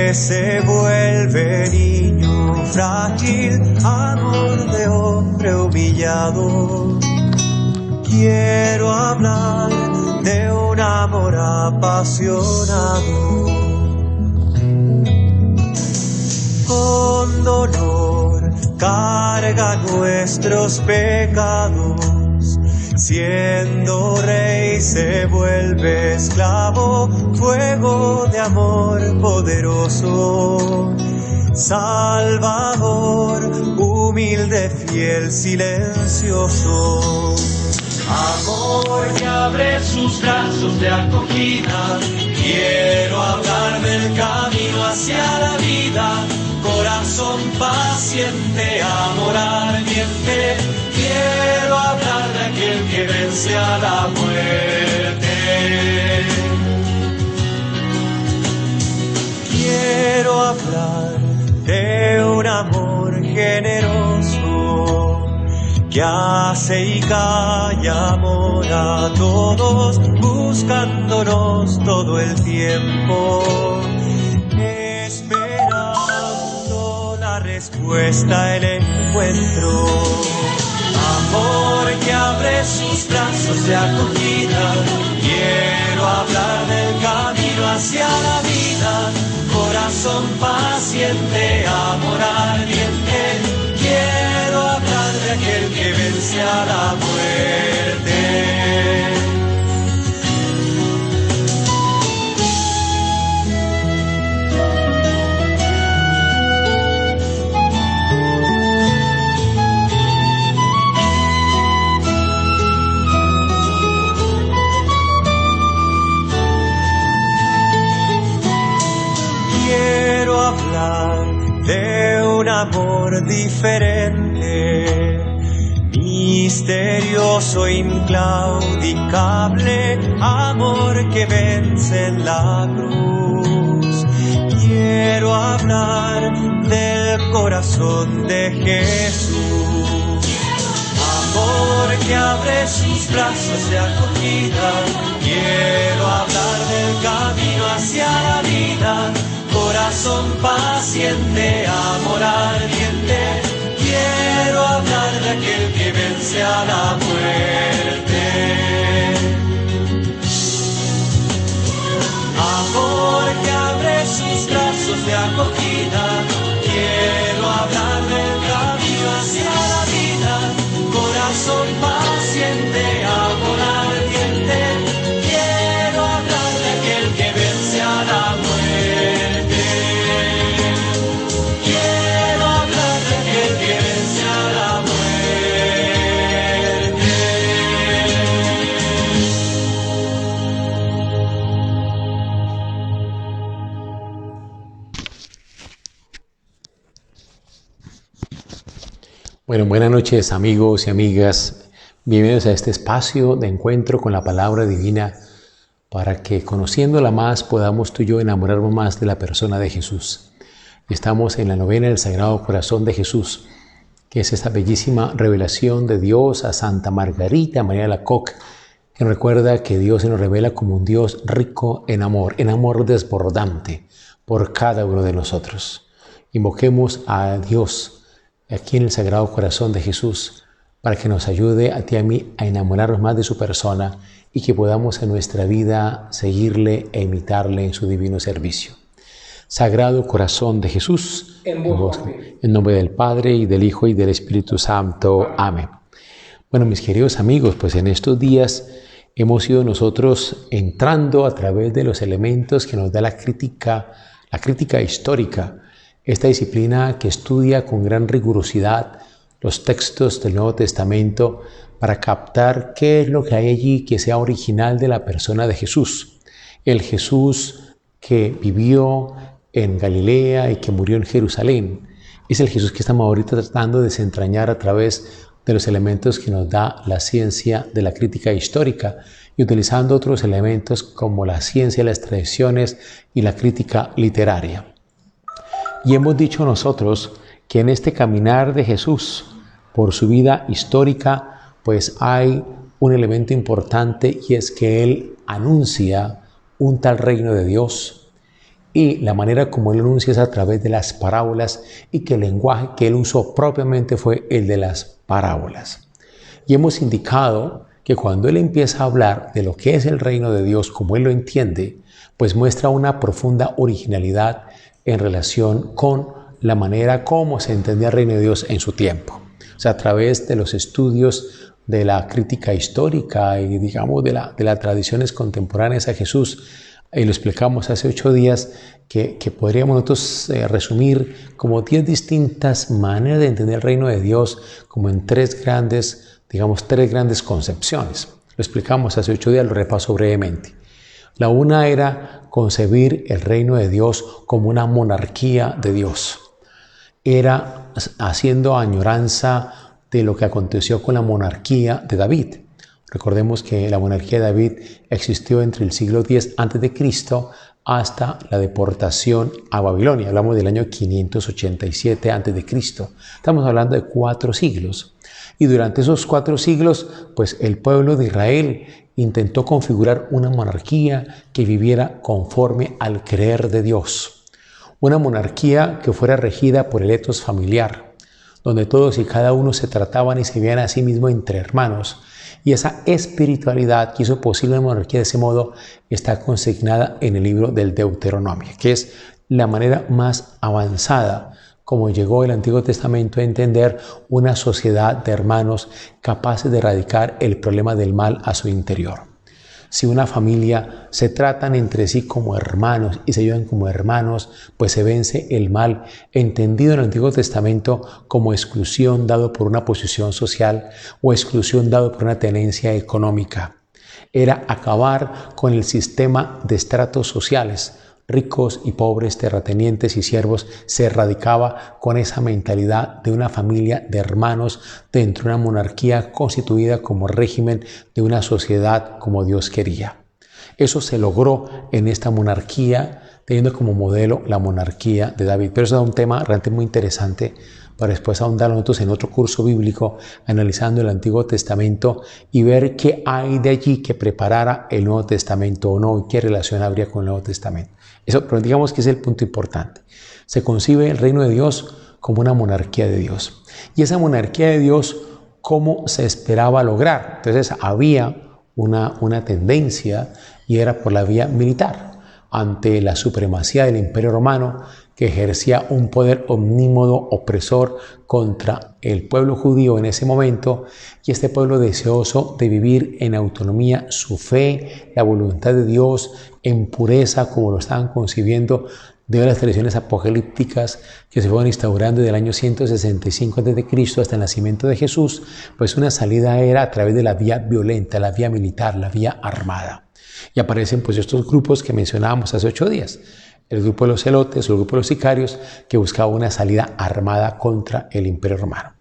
que se vuelve niño frágil, amor de hombre humillado. Quiero hablar de un amor apasionado. Con dolor carga nuestros pecados, siendo rey se vuelve esclavo, fuego de amor poderoso. Salvador, humilde, fiel, silencioso. Amor que abre sus brazos de acogida, quiero hablar del camino hacia la vida. Corazón paciente, amor ardiente, quiero hablar de aquel que vence a la muerte. Quiero hablar de un amor generoso que hace y calla amor a todos, buscándonos todo el tiempo, esperando la respuesta, el encuentro. Amor que abre sus brazos de acogida, quiero hablar del camino hacia la vida. Corazón paciente, amor ardiente, quiero hablar de aquel que vence a la muerte. Quiero hablar de un amor diferente, misterioso, inclaudicable, amor que vence en la cruz. Quiero hablar del corazón de Jesús. Amor que abre sus brazos de acogida, quiero hablar del camino hacia la vida. Corazón paciente, amor ardiente, quiero hablar de aquel que vence a la muerte. Amor que abre sus brazos de acogida, quiero hablar del camino hacia la vida. Corazón paciente, amor ardiente, quiero hablar de aquel que vence a la muerte. Bueno, buenas noches amigos y amigas, bienvenidos a este espacio de encuentro con la palabra divina para que conociéndola más podamos tú y yo enamorarnos más de la persona de Jesús. Estamos en la novena del Sagrado Corazón de Jesús, que es esta bellísima revelación de Dios a Santa Margarita María Alacoque, que nos recuerda que Dios se nos revela como un Dios rico en amor desbordante por cada uno de nosotros. Invoquemos a Dios aquí en el Sagrado Corazón de Jesús, para que nos ayude a ti y a mí a enamorarnos más de su persona y que podamos en nuestra vida seguirle e imitarle en su divino servicio. Sagrado Corazón de Jesús, en nombre del Padre, y del Hijo, y del Espíritu Santo. Amén. Bueno, mis queridos amigos, pues en estos días hemos ido nosotros entrando a través de los elementos que nos da la crítica histórica, esta disciplina que estudia con gran rigurosidad los textos del Nuevo Testamento para captar qué es lo que hay allí que sea original de la persona de Jesús. El Jesús que vivió en Galilea y que murió en Jerusalén. Es el Jesús que estamos ahorita tratando de desentrañar a través de los elementos que nos da la ciencia de la crítica histórica y utilizando otros elementos como la ciencia de las tradiciones y la crítica literaria. Y hemos dicho nosotros que en este caminar de Jesús por su vida histórica, pues hay un elemento importante y es que Él anuncia un tal reino de Dios y la manera como él anuncia es a través de las parábolas y que el lenguaje que él usó propiamente fue el de las parábolas. Y hemos indicado que cuando él empieza a hablar de lo que es el reino de Dios como él lo entiende, pues muestra una profunda originalidad en relación con la manera como se entendía el reino de Dios en su tiempo. O sea, a través de los estudios de la crítica histórica y digamos de las tradiciones contemporáneas a Jesús, y lo explicamos hace 8 días, que podríamos nosotros resumir como 10 distintas maneras de entender el reino de Dios como en 3 grandes concepciones. Lo explicamos hace 8 días, lo repaso brevemente. La una era concebir el reino de Dios como una monarquía de Dios. Era haciendo añoranza de lo que aconteció con la monarquía de David. Recordemos que la monarquía de David existió entre el siglo X a.C. hasta la deportación a Babilonia. Hablamos del año 587 a.C. Estamos hablando de 4 siglos. Y durante esos 4 siglos, pues el pueblo de Israel intentó configurar una monarquía que viviera conforme al querer de Dios. Una monarquía que fuera regida por el etos familiar, donde todos y cada uno se trataban y se veían a sí mismos entre hermanos. Y esa espiritualidad que hizo posible la monarquía de ese modo está consignada en el libro del Deuteronomio, que es la manera más avanzada como llegó el Antiguo Testamento a entender una sociedad de hermanos capaces de erradicar el problema del mal a su interior. Si una familia se tratan entre sí como hermanos y se ayudan como hermanos, pues se vence el mal, entendido en el Antiguo Testamento como exclusión dado por una posición social o exclusión dado por una tenencia económica. Era acabar con el sistema de estratos sociales. Ricos y pobres, terratenientes y siervos, se erradicaba con esa mentalidad de una familia de hermanos dentro de una monarquía constituida como régimen de una sociedad como Dios quería. Eso se logró en esta monarquía, teniendo como modelo la monarquía de David. Pero eso es un tema realmente muy interesante para después ahondar nosotros en otro curso bíblico analizando el Antiguo Testamento y ver qué hay de allí que preparara el Nuevo Testamento o no y qué relación habría con el Nuevo Testamento. Eso, pero digamos que es el punto importante. Se concibe el reino de Dios como una monarquía de Dios. Y esa monarquía de Dios, ¿cómo se esperaba lograr? Entonces había una tendencia y era por la vía militar. Ante la supremacía del Imperio Romano, que ejercía un poder omnímodo opresor contra el pueblo judío en ese momento, y este pueblo deseoso de vivir en autonomía su fe, la voluntad de Dios, en pureza como lo estaban concibiendo de las tradiciones apocalípticas que se fueron instaurando desde el año 165 a.C. hasta el nacimiento de Jesús, pues una salida era a través de la vía violenta, la vía militar, la vía armada. Y aparecen pues estos grupos que mencionábamos hace 8 días. El grupo de los celotes, el grupo de los sicarios, que buscaba una salida armada contra el Imperio Romano.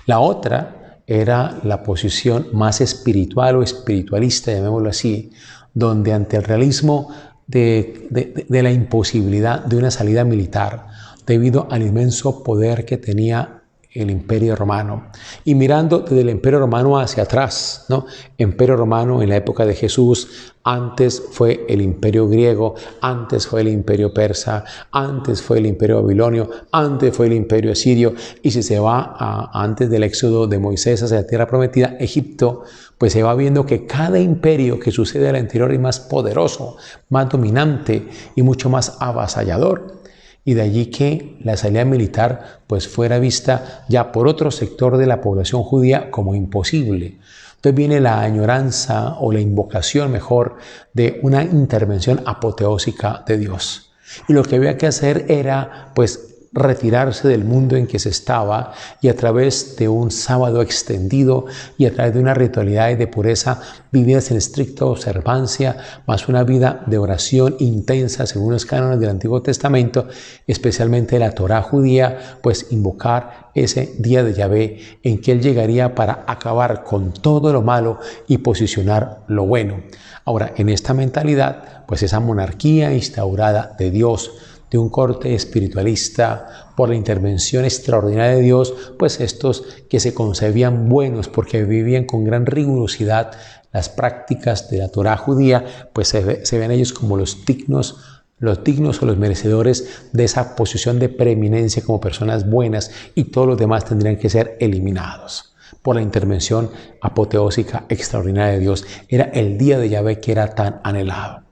La otra era la posición más espiritual o espiritualista, llamémoslo así, donde ante el realismo de la imposibilidad de una salida militar, debido al inmenso poder que tenía el Imperio Romano, y mirando desde el Imperio Romano hacia atrás, ¿no? Imperio Romano en la época de Jesús, antes fue el Imperio griego, antes fue el Imperio persa, antes fue el Imperio babilonio, antes fue el Imperio asirio, y si se va antes del éxodo de Moisés hacia la tierra prometida, Egipto, pues se va viendo que cada imperio que sucede al anterior es más poderoso, más dominante y mucho más avasallador. Y de allí que la salida militar pues fuera vista ya por otro sector de la población judía como imposible. Entonces viene la añoranza o la invocación mejor de una intervención apoteósica de Dios. Y lo que había que hacer era pues retirarse del mundo en que se estaba y a través de un sábado extendido y a través de una ritualidad de pureza vividas en estricta observancia, más una vida de oración intensa según los cánones del Antiguo Testamento, especialmente la Torá judía, pues invocar ese día de Yahvé en que Él llegaría para acabar con todo lo malo y posicionar lo bueno. Ahora, en esta mentalidad, pues esa monarquía instaurada de Dios, de un corte espiritualista, por la intervención extraordinaria de Dios, pues estos que se concebían buenos porque vivían con gran rigurosidad las prácticas de la Torá judía, pues se ven ellos como los dignos los dignos o los merecedores de esa posición de preeminencia como personas buenas, y todos los demás tendrían que ser eliminados por la intervención apoteósica extraordinaria de Dios. Era el día de Yahvé que era tan anhelado.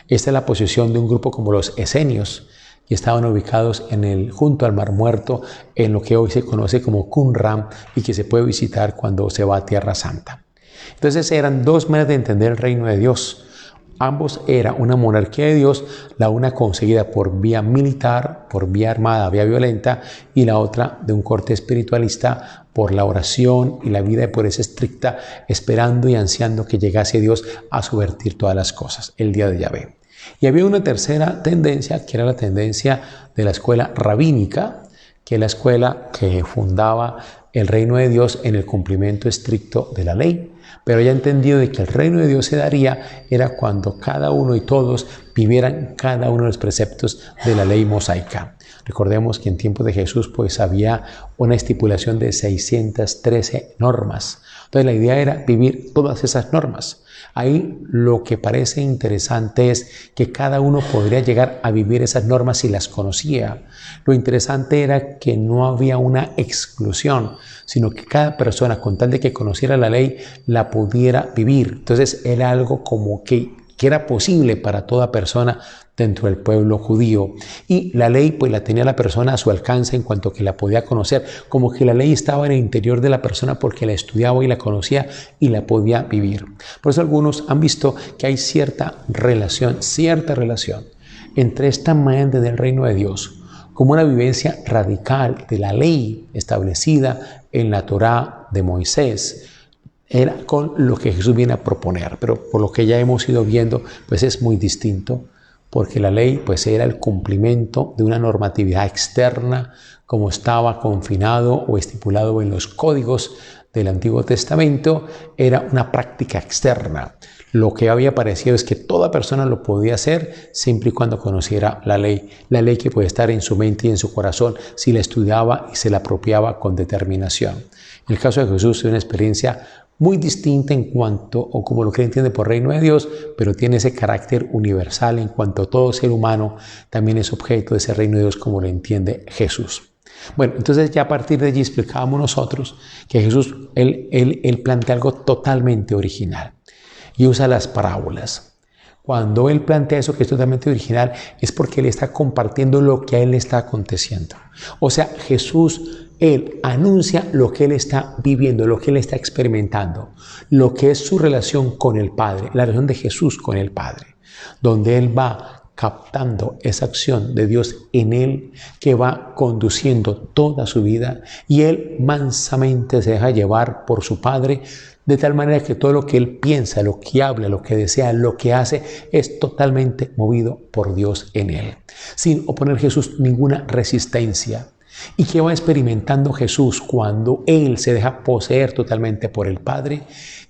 Esta es la posición de un grupo como los esenios, que estaban ubicados junto al Mar Muerto, en lo que hoy se conoce como Qumran, y que se puede visitar cuando se va a Tierra Santa. Entonces eran dos maneras de entender el reino de Dios. Ambos era una monarquía de Dios, la una conseguida por vía militar, por vía armada, vía violenta, y la otra de un corte espiritualista por la oración y la vida de pureza estricta, esperando y ansiando que llegase Dios a subvertir todas las cosas, el día de Yahvé. Y había una tercera tendencia, que era la tendencia de la escuela rabínica, que es la escuela que fundaba el reino de Dios en el cumplimiento estricto de la ley. Pero ya entendido de que el reino de Dios se daría era cuando cada uno y todos vivieran cada uno de los preceptos de la ley mosaica. Recordemos que en tiempos de Jesús pues había una estipulación de 613 normas. Entonces la idea era vivir todas esas normas. Ahí lo que parece interesante es que cada uno podría llegar a vivir esas normas si las conocía. Lo interesante era que no había una exclusión, sino que cada persona, con tal de que conociera la ley, la pudiera vivir. Entonces era algo como que era posible para toda persona dentro del pueblo judío. Y la ley pues la tenía la persona a su alcance en cuanto que la podía conocer, como que la ley estaba en el interior de la persona porque la estudiaba y la conocía y la podía vivir. Por eso algunos han visto que hay cierta relación entre esta manera del reino de Dios como una vivencia radical de la ley establecida en la Torá de Moisés, era con lo que Jesús viene a proponer. Pero por lo que ya hemos ido viendo, pues es muy distinto, porque la ley pues era el cumplimiento de una normatividad externa, como estaba confinado o estipulado en los códigos del Antiguo Testamento. Era una práctica externa. Lo que había aparecido es que toda persona lo podía hacer siempre y cuando conociera la ley que puede estar en su mente y en su corazón si la estudiaba y se la apropiaba con determinación. En el caso de Jesús es una experiencia muy distinta en cuanto, o como lo que entiende por reino de Dios, pero tiene ese carácter universal en cuanto todo ser humano también es objeto de ese reino de Dios como lo entiende Jesús. Bueno, entonces ya a partir de allí explicábamos nosotros que Jesús, él plantea algo totalmente original y usa las parábolas. Cuando él plantea eso que es totalmente original es porque él está compartiendo lo que a él le está aconteciendo. O sea, Jesús, él anuncia lo que él está viviendo, lo que él está experimentando, lo que es su relación con el Padre, la relación de Jesús con el Padre, donde él va captando esa acción de Dios en él que va conduciendo toda su vida, y él mansamente se deja llevar por su Padre, de tal manera que todo lo que él piensa, lo que habla, lo que desea, lo que hace, es totalmente movido por Dios en él, sin oponer Jesús ninguna resistencia. ¿Y qué va experimentando Jesús cuando él se deja poseer totalmente por el Padre?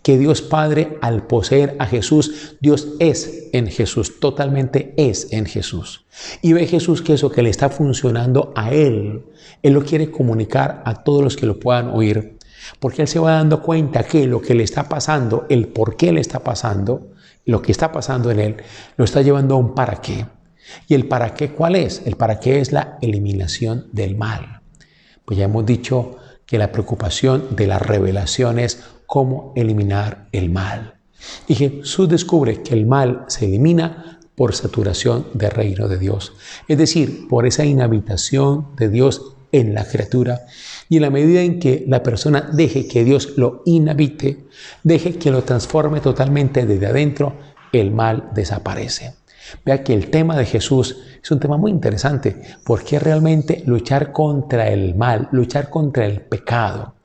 Que Dios Padre, al poseer a Jesús, Dios es en Jesús, totalmente es en Jesús. Y ve Jesús que eso que le está funcionando a él lo quiere comunicar a todos los que lo puedan oír. Porque él se va dando cuenta que lo que le está pasando, el por qué le está pasando, lo que está pasando en él, lo está llevando a un para qué. ¿Y el para qué cuál es? El para qué es la eliminación del mal. Pues ya hemos dicho que la preocupación de la revelación es cómo eliminar el mal. Y Jesús descubre que el mal se elimina por saturación del reino de Dios. Es decir, por esa inhabitación de Dios en la criatura. Y en la medida en que la persona deje que Dios lo inhabite, deje que lo transforme totalmente desde adentro, el mal desaparece. Vea que el tema de Jesús es un tema muy interesante, porque realmente luchar contra el mal, luchar contra el pecado.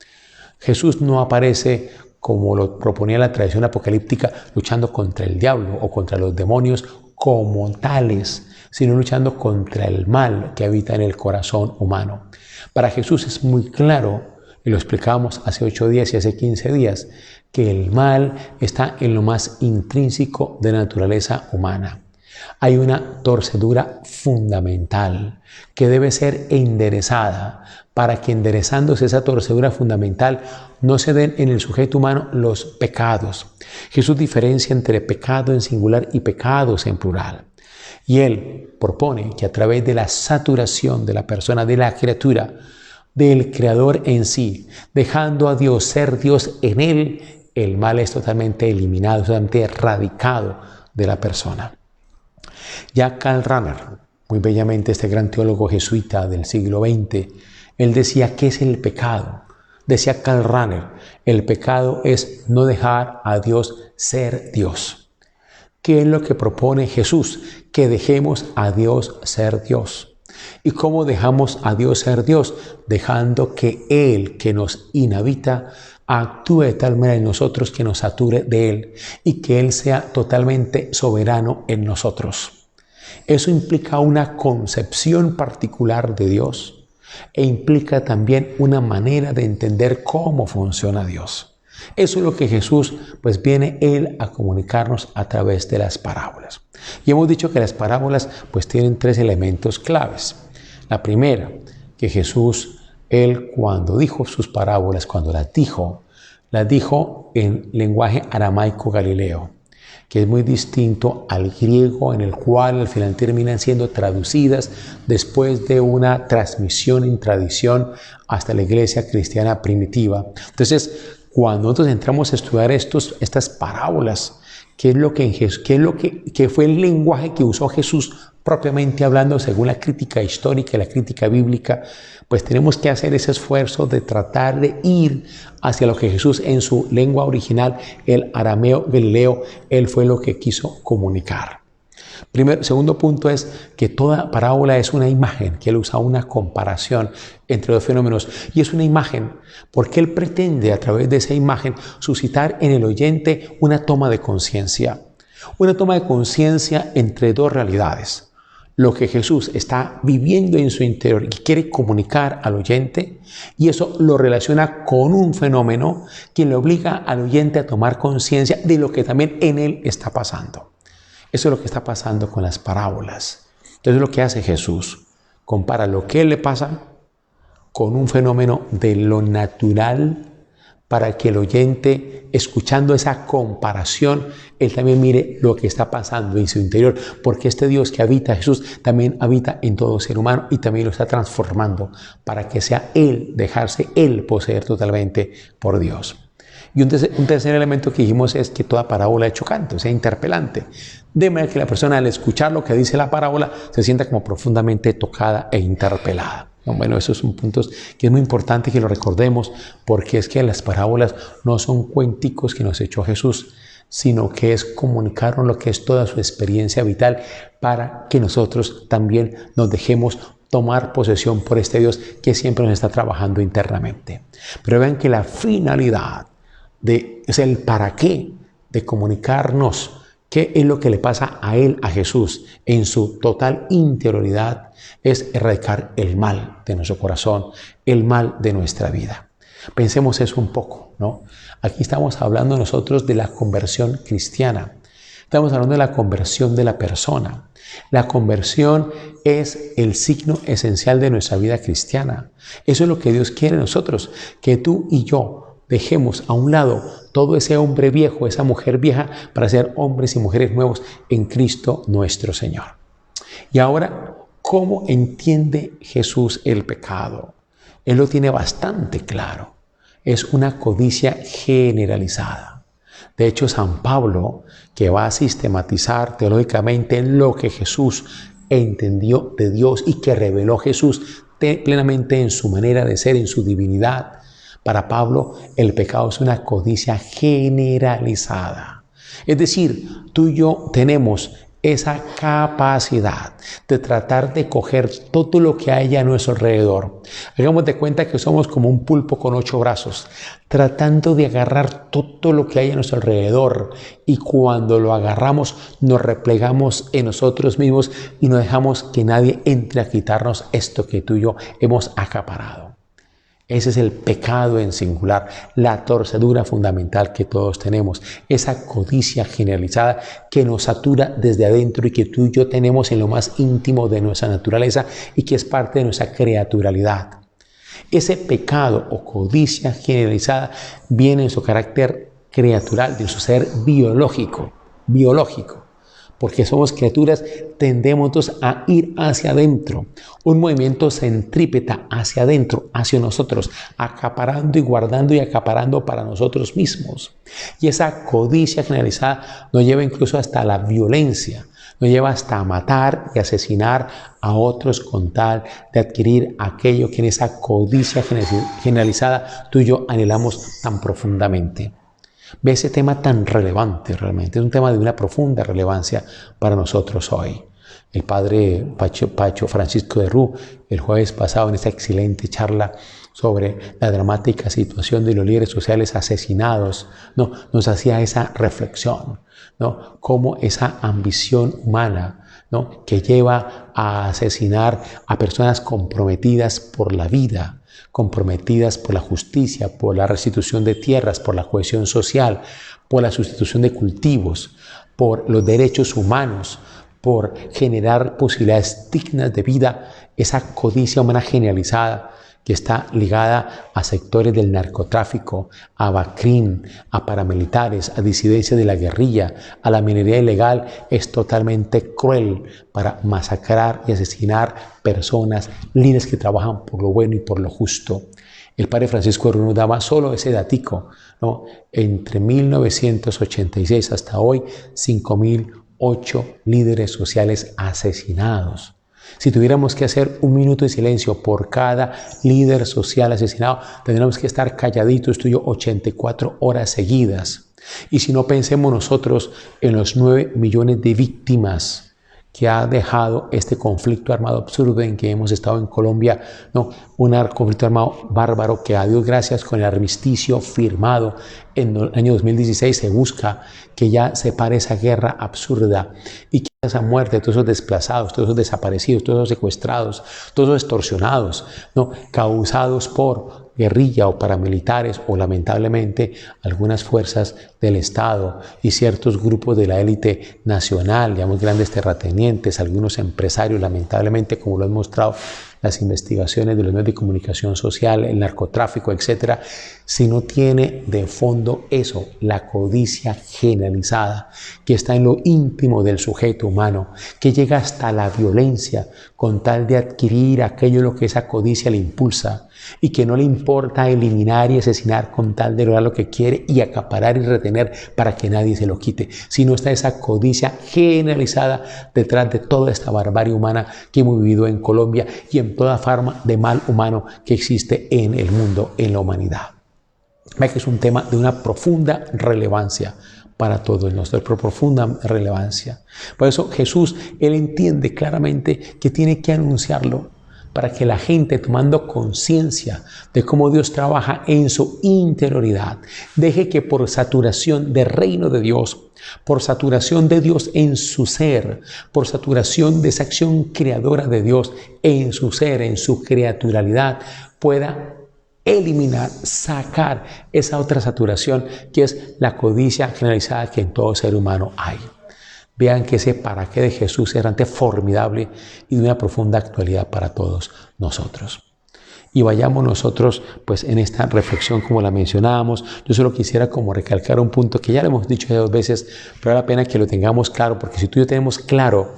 Jesús no aparece como lo proponía la tradición apocalíptica, luchando contra el diablo o contra los demonios como tales, sino luchando contra el mal que habita en el corazón humano. Para Jesús es muy claro, y lo explicábamos hace 8 días y hace 15 días, que el mal está en lo más intrínseco de la naturaleza humana. Hay una torcedura fundamental que debe ser enderezada para que, enderezándose esa torcedura fundamental, no se den en el sujeto humano los pecados. Jesús diferencia entre pecado en singular y pecados en plural. Y Él propone que a través de la saturación de la persona, de la criatura, del Creador en sí, dejando a Dios ser Dios en Él, el mal es totalmente eliminado, totalmente erradicado de la persona. Ya Karl Rahner, muy bellamente este gran teólogo jesuita del siglo XX, él decía, ¿qué es el pecado? Decía Karl Rahner, el pecado es no dejar a Dios ser Dios. ¿Qué es lo que propone Jesús? Que dejemos a Dios ser Dios. ¿Y cómo dejamos a Dios ser Dios? Dejando que Él, que nos inhabita, actúe de tal manera en nosotros que nos sature de Él y que Él sea totalmente soberano en nosotros. Eso implica una concepción particular de Dios e implica también una manera de entender cómo funciona Dios. Eso es lo que Jesús pues viene Él a comunicarnos a través de las parábolas. Y hemos dicho que las parábolas pues tienen 3 elementos claves. La primera, que Jesús, Él cuando dijo sus parábolas, cuando las dijo en lenguaje aramaico galileo, que es muy distinto al griego, en el cual al final terminan siendo traducidas después de una transmisión en tradición hasta la iglesia cristiana primitiva. Entonces, cuando nosotros entramos a estudiar estas parábolas, ¿qué fue el lenguaje que usó Jesús propiamente hablando según la crítica histórica y la crítica bíblica? Pues tenemos que hacer ese esfuerzo de tratar de ir hacia lo que Jesús en su lengua original, el arameo galileo, Él fue lo que quiso comunicar. Segundo punto es que toda parábola es una imagen, que Él usa una comparación entre dos fenómenos. Y es una imagen porque Él pretende a través de esa imagen suscitar en el oyente una toma de conciencia. Una toma de conciencia entre dos realidades. Lo que Jesús está viviendo en su interior y quiere comunicar al oyente, y eso lo relaciona con un fenómeno que le obliga al oyente a tomar conciencia de lo que también en él está pasando. Eso es lo que está pasando con las parábolas. Entonces lo que hace Jesús, compara lo que le pasa con un fenómeno de lo natural para que el oyente, escuchando esa comparación, él también mire lo que está pasando en su interior, porque este Dios que habita Jesús también habita en todo ser humano y también lo está transformando para que sea Él, dejarse Él poseer totalmente por Dios. Y un tercer elemento que dijimos es que toda parábola es chocante, o sea, interpelante. De manera que la persona al escuchar lo que dice la parábola se sienta como profundamente tocada e interpelada. Bueno, esos son puntos que es muy importante que lo recordemos, porque es que las parábolas no son cuenticos que nos echó Jesús, sino que es comunicarnos lo que es toda su experiencia vital para que nosotros también nos dejemos tomar posesión por este Dios que siempre nos está trabajando internamente. Pero vean que la finalidad es el para qué de comunicarnos qué es lo que le pasa a Él, a Jesús, en su total interioridad, es erradicar el mal de nuestro corazón, el mal de nuestra vida. Pensemos eso un poco, ¿no? Aquí estamos hablando nosotros de la conversión cristiana. Estamos hablando de la conversión de la persona. La conversión es el signo esencial de nuestra vida cristiana. Eso es lo que Dios quiere de nosotros, que tú y yo dejemos a un lado todo ese hombre viejo, esa mujer vieja, para ser hombres y mujeres nuevos en Cristo nuestro Señor. Y ahora, ¿cómo entiende Jesús el pecado? Él lo tiene bastante claro. Es una codicia generalizada. De hecho, San Pablo, que va a sistematizar teológicamente lo que Jesús entendió de Dios y que reveló Jesús plenamente en su manera de ser, en su divinidad, para Pablo, el pecado es una codicia generalizada. Es decir, tú y yo tenemos esa capacidad de tratar de coger todo lo que hay a nuestro alrededor. Hagamos de cuenta que somos como un pulpo con 8 brazos, tratando de agarrar todo lo que hay a nuestro alrededor. Y cuando lo agarramos, nos replegamos en nosotros mismos y no dejamos que nadie entre a quitarnos esto que tú y yo hemos acaparado. Ese es el pecado en singular, la torcedura fundamental que todos tenemos, esa codicia generalizada que nos satura desde adentro y que tú y yo tenemos en lo más íntimo de nuestra naturaleza y que es parte de nuestra creaturalidad. Ese pecado o codicia generalizada viene en su carácter creatural, de su ser biológico. porque somos criaturas, tendemos a ir hacia adentro. Un movimiento centrípeta hacia adentro, hacia nosotros, acaparando y guardando y acaparando para nosotros mismos. Y esa codicia generalizada nos lleva incluso hasta la violencia, nos lleva hasta matar y asesinar a otros con tal de adquirir aquello que en esa codicia generalizada tú y yo anhelamos tan profundamente. Ve ese tema tan relevante realmente, es un tema de una profunda relevancia para nosotros hoy. El padre Pacho Francisco de Rú, el jueves pasado en esta excelente charla sobre la dramática situación de los líderes sociales asesinados, nos hacía esa reflexión, cómo esa ambición humana, que lleva a asesinar a personas comprometidas por la vida, comprometidas por la justicia, por la restitución de tierras, por la cohesión social, por la sustitución de cultivos, por los derechos humanos, por generar posibilidades dignas de vida, esa codicia humana generalizada que está ligada a sectores del narcotráfico, a BACRIM, a paramilitares, a disidencias de la guerrilla, a la minería ilegal, es totalmente cruel para masacrar y asesinar personas, líderes que trabajan por lo bueno y por lo justo. El padre Francisco de Rú nos daba solo ese datico, entre 1986 hasta hoy, 5.008 líderes sociales asesinados. Si tuviéramos que hacer un minuto de silencio por cada líder social asesinado, tendríamos que estar calladitos tú y yo 84 horas seguidas. Y si no, pensemos nosotros en los 9 millones de víctimas que ha dejado este conflicto armado absurdo en que hemos estado en Colombia, un conflicto armado bárbaro que, a Dios gracias, con el armisticio firmado en el año 2016 se busca que ya se pare esa guerra absurda y que esa muerte, todos esos desplazados, todos esos desaparecidos, todos esos secuestrados, todos esos extorsionados, causados por guerrilla o paramilitares o lamentablemente algunas fuerzas del Estado y ciertos grupos de la élite nacional, digamos grandes terratenientes, algunos empresarios, lamentablemente, como lo han mostrado las investigaciones de los medios de comunicación social, el narcotráfico, etcétera, si no tiene de fondo eso, la codicia generalizada que está en lo íntimo del sujeto humano, que llega hasta la violencia con tal de adquirir aquello lo que esa codicia le impulsa y que no le importa eliminar y asesinar con tal de lograr lo que quiere y acaparar y retener para que nadie se lo quite, sino está esa codicia generalizada detrás de toda esta barbarie humana que hemos vivido en Colombia y en toda forma de mal humano que existe en el mundo, en la humanidad. Ve que es un tema de una profunda relevancia para todos nosotros, profunda relevancia. Por eso Jesús, Él entiende claramente que tiene que anunciarlo para que la gente, tomando conciencia de cómo Dios trabaja en su interioridad, deje que por saturación del reino de Dios, por saturación de Dios en su ser, por saturación de esa acción creadora de Dios en su ser, en su creaturalidad, pueda eliminar, sacar esa otra saturación que es la codicia generalizada que en todo ser humano hay. Vean que ese para qué de Jesús es realmente formidable y de una profunda actualidad para todos nosotros. Y vayamos nosotros pues en esta reflexión como la mencionábamos. Yo solo quisiera como recalcar un punto que ya lo hemos dicho ya 2 veces, pero vale la pena que lo tengamos claro, porque si tú y yo tenemos claro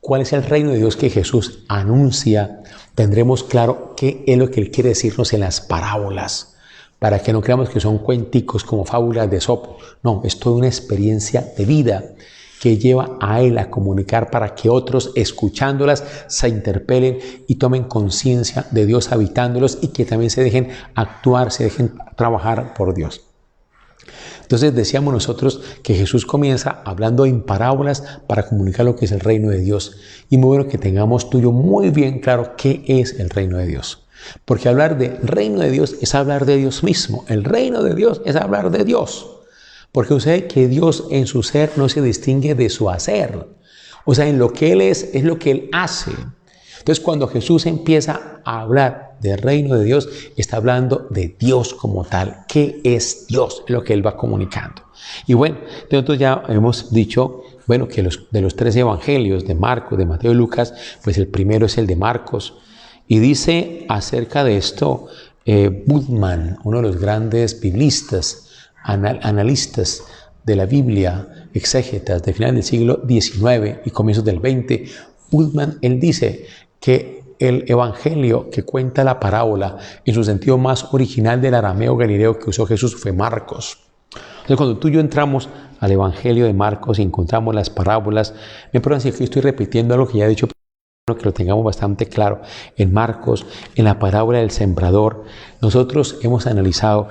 cuál es el reino de Dios que Jesús anuncia, tendremos claro qué es lo que Él quiere decirnos en las parábolas, para que no creamos que son cuenticos como fábulas de Esopo. No, es toda una experiencia de vida que lleva a Él a comunicar para que otros, escuchándolas, se interpelen y tomen conciencia de Dios habitándolos y que también se dejen actuar, se dejen trabajar por Dios. Entonces decíamos nosotros que Jesús comienza hablando en parábolas para comunicar lo que es el reino de Dios. Y muy bueno que tengamos tú y yo muy bien claro qué es el reino de Dios. Porque hablar de reino de Dios es hablar de Dios mismo. El reino de Dios es hablar de Dios. Porque usted que Dios en su ser no se distingue de su hacer. O sea, en lo que Él es lo que Él hace. Entonces, cuando Jesús empieza a hablar del reino de Dios, está hablando de Dios como tal. ¿Qué es Dios? Es lo que Él va comunicando. Y bueno, nosotros ya hemos dicho, bueno, que de los 3 evangelios, de Marcos, de Mateo y Lucas, pues el primero es el de Marcos. Y dice acerca de esto Bultmann, uno de los grandes biblistas, analistas de la Biblia, exégetas de final del siglo XIX y comienzos del XX, Bultmann, él dice que el evangelio que cuenta la parábola en su sentido más original del arameo galileo que usó Jesús fue Marcos. Entonces, cuando tú y yo entramos al evangelio de Marcos y encontramos las parábolas, me perdón si aquí estoy repitiendo algo que ya he dicho, que lo tengamos bastante claro. En Marcos, en la parábola del sembrador, nosotros hemos analizado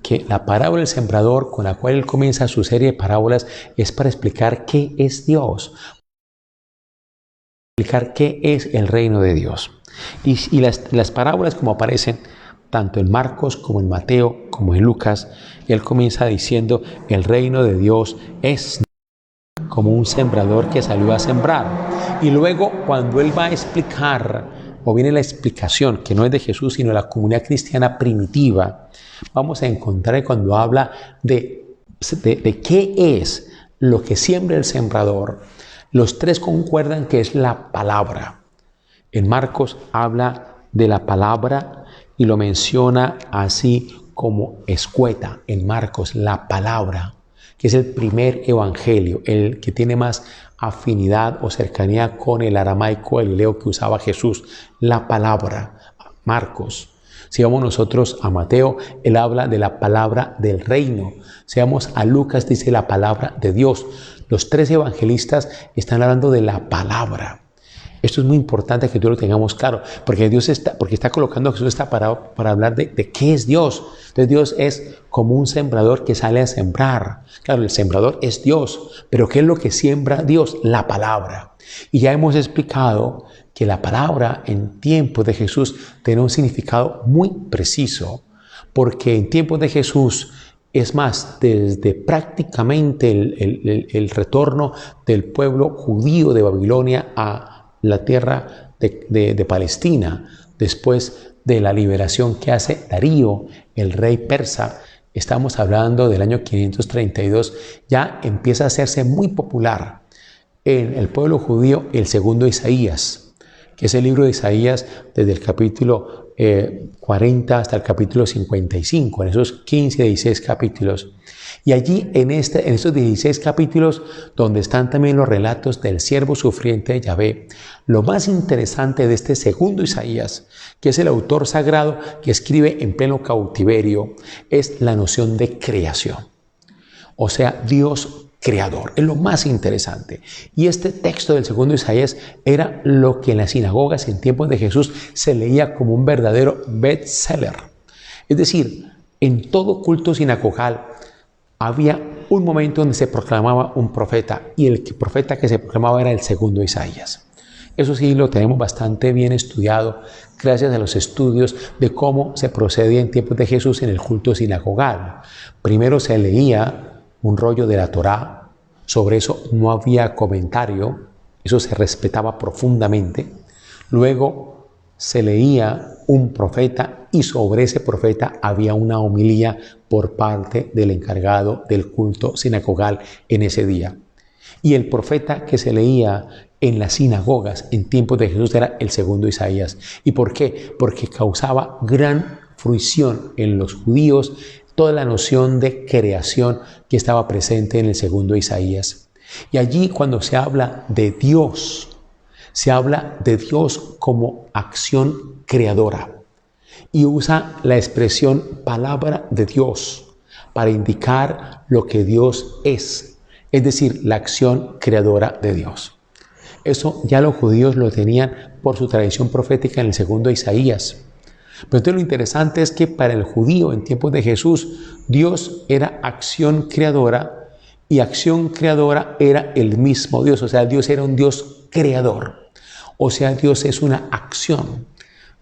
que la parábola del sembrador, con la cual él comienza su serie de parábolas, es para explicar qué es Dios, explicar qué es el reino de Dios. Y las parábolas, como aparecen tanto en Marcos como en Mateo, como en Lucas, él comienza diciendo: el reino de Dios es como un sembrador que salió a sembrar. Y luego, cuando él va a explicar, o viene la explicación, que no es de Jesús, sino de la comunidad cristiana primitiva, vamos a encontrar cuando habla de qué es lo que siembra el sembrador, los tres concuerdan que es la palabra. En Marcos habla de la palabra y lo menciona así como escueta. En Marcos, la palabra, que es el primer evangelio, el que tiene más afinidad o cercanía con el aramaico galileo que usaba Jesús, la palabra, Marcos. Si vamos nosotros a Mateo, él habla de la palabra del reino. Si vamos a Lucas, dice la palabra de Dios. Los tres evangelistas están hablando de la palabra. Esto es muy importante que tú lo tengamos claro, porque está colocando a Jesús está parado para hablar de qué es Dios. Entonces Dios es como un sembrador que sale a sembrar. Claro, el sembrador es Dios, pero ¿qué es lo que siembra Dios? La palabra. Y ya hemos explicado que la palabra en tiempos de Jesús tiene un significado muy preciso, porque en tiempos de Jesús, es más, desde prácticamente el retorno del pueblo judío de Babilonia a la tierra de Palestina, después de la liberación que hace Darío, el rey persa, estamos hablando del año 532, ya empieza a hacerse muy popular en el pueblo judío el segundo Isaías, que es el libro de Isaías desde el capítulo 40 hasta el capítulo 55, en esos 15, 16 capítulos. Y allí, en esos 16 capítulos, donde están también los relatos del siervo sufriente de Yahvé, lo más interesante de este segundo Isaías, que es el autor sagrado que escribe en pleno cautiverio, es la noción de creación. O sea, Dios creador, es lo más interesante. Y este texto del segundo Isaías era lo que en las sinagogas en tiempos de Jesús se leía como un verdadero bestseller. Es decir, en todo culto sinagogal había un momento donde se proclamaba un profeta, y el profeta que se proclamaba era el segundo Isaías. Eso sí lo tenemos bastante bien estudiado gracias a los estudios de cómo se procedía en tiempos de Jesús en el culto sinagogal. Primero se leía un rollo de la Torá, sobre eso no había comentario, eso se respetaba profundamente. Luego se leía un profeta y sobre ese profeta había una homilía por parte del encargado del culto sinagogal en ese día. Y el profeta que se leía en las sinagogas en tiempos de Jesús era el segundo Isaías. ¿Y por qué? Porque causaba gran fruición en los judíos toda la noción de creación que estaba presente en el segundo Isaías. Y allí, cuando se habla de Dios, se habla de Dios como acción creadora. Y usa la expresión palabra de Dios para indicar lo que Dios es decir, la acción creadora de Dios. Eso ya los judíos lo tenían por su tradición profética en el segundo Isaías. Pero entonces lo interesante es que para el judío en tiempos de Jesús, Dios era acción creadora y acción creadora era el mismo Dios. O sea, Dios era un Dios creador. O sea, Dios es una acción.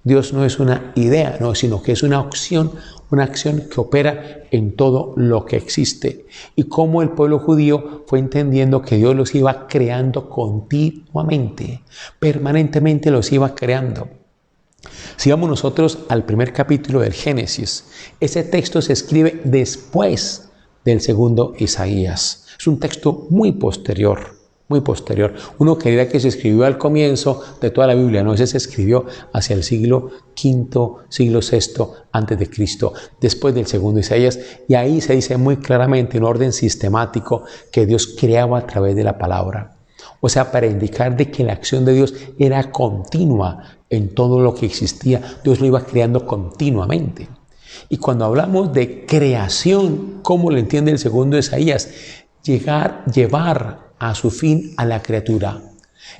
Dios no es una idea, no, sino que es una acción que opera en todo lo que existe. Y cómo el pueblo judío fue entendiendo que Dios los iba creando continuamente, permanentemente los iba creando. Si vamos nosotros al primer capítulo del Génesis, ese texto se escribe después del segundo Isaías. Es un texto muy posterior. muy posterior. Uno creería que se escribió al comienzo de toda la Biblia, no, ese se escribió hacia el siglo V, siglo VI antes de Cristo, después del segundo Isaías, y ahí se dice muy claramente en orden sistemático que Dios creaba a través de la palabra. O sea, para indicar de que la acción de Dios era continua en todo lo que existía, Dios lo iba creando continuamente. Y cuando hablamos de creación, ¿cómo lo entiende el segundo Isaías? Llevar a su fin a la criatura.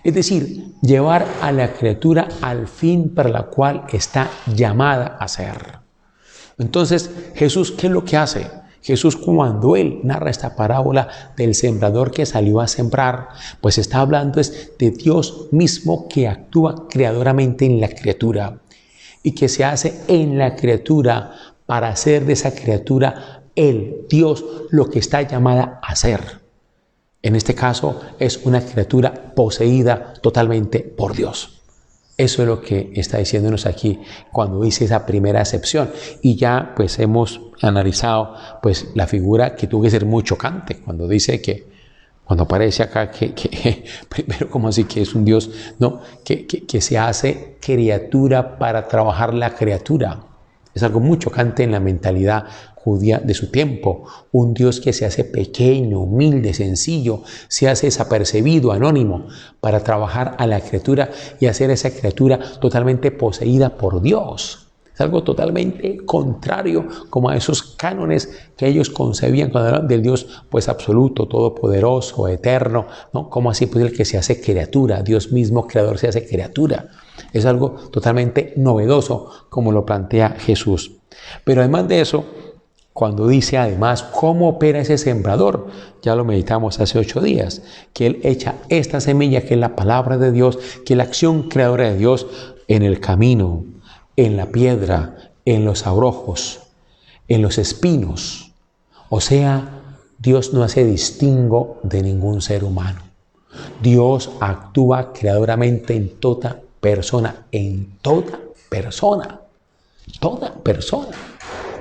Es decir, llevar a la criatura al fin para la cual está llamada a ser. Entonces, Jesús, ¿qué es lo que hace? Jesús, cuando Él narra esta parábola del sembrador que salió a sembrar, pues está hablando es de Dios mismo que actúa creadoramente en la criatura y que se hace en la criatura para hacer de esa criatura Él, Dios, lo que está llamada a ser. En este caso es una criatura poseída totalmente por Dios. Eso es lo que está diciéndonos aquí cuando dice esa primera acepción. Y ya pues hemos analizado pues la figura que tuvo que ser muy chocante cuando dice que, cuando aparece acá que primero como así que es un Dios, no, que se hace criatura para trabajar la criatura. Es algo muy chocante en la mentalidad judía de su tiempo. Un Dios que se hace pequeño, humilde, sencillo, se hace desapercibido, anónimo, para trabajar a la criatura y hacer a esa criatura totalmente poseída por Dios. Es algo totalmente contrario como a esos cánones que ellos concebían cuando hablaban del Dios pues absoluto, todopoderoso, eterno, ¿no? ¿Cómo así pues el que se hace criatura? Dios mismo, creador, se hace criatura. Es algo totalmente novedoso como lo plantea Jesús. Pero además de eso, cuando dice además cómo opera ese sembrador, ya lo meditamos hace 8 días, que Él echa esta semilla que es la palabra de Dios, que es la acción creadora de Dios en el camino, en la piedra, en los abrojos, en los espinos. O sea, Dios no hace distingo de ningún ser humano. Dios actúa creadoramente en toda persona, toda persona.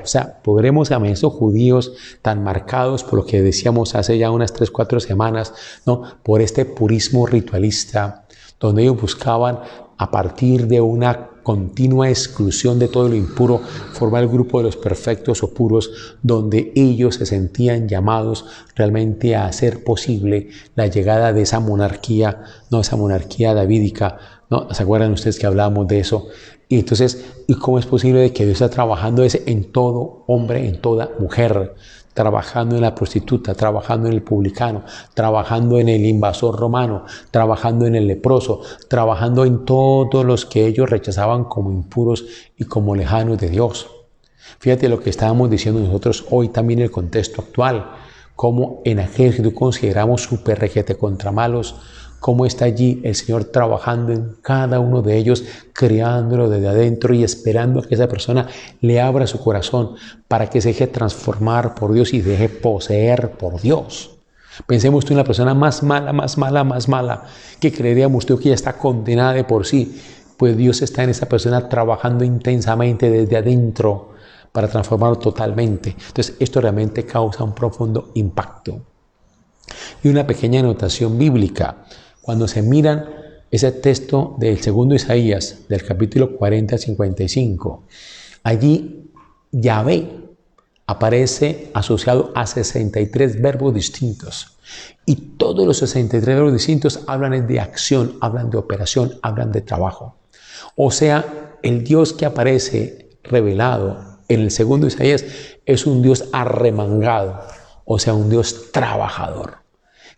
O sea, podremos a esos judíos tan marcados por lo que decíamos hace ya unas 3-4 semanas, ¿no? Por este purismo ritualista, donde ellos buscaban a partir de una continua exclusión de todo lo impuro, formar el grupo de los perfectos o puros, donde ellos se sentían llamados realmente a hacer posible la llegada de esa monarquía, no esa monarquía davídica, ¿no? ¿Se acuerdan ustedes que hablábamos de eso? Y entonces, ¿y cómo es posible de que Dios está trabajando en todo hombre, en toda mujer? Trabajando en la prostituta, trabajando en el publicano, trabajando en el invasor romano, trabajando en el leproso, trabajando en todos los que ellos rechazaban como impuros y como lejanos de Dios. Fíjate lo que estábamos diciendo nosotros hoy también en el contexto actual, como en aquel que tú consideramos súper rejete contra malos, cómo está allí el Señor trabajando en cada uno de ellos, creándolo desde adentro y esperando a que esa persona le abra su corazón para que se deje transformar por Dios y deje poseer por Dios. Pensemos tú en la persona más mala, que creeríamos usted que ya está condenada de por sí, pues Dios está en esa persona trabajando intensamente desde adentro para transformarlo totalmente. Entonces esto realmente causa un profundo impacto. Y una pequeña anotación bíblica. Cuando se miran ese texto del segundo Isaías, del capítulo 40 al 55, allí Yahvé aparece asociado a 63 verbos distintos. Y todos los 63 verbos distintos hablan de acción, hablan de operación, hablan de trabajo. O sea, el Dios que aparece revelado en el segundo Isaías es un Dios arremangado, o sea, un Dios trabajador,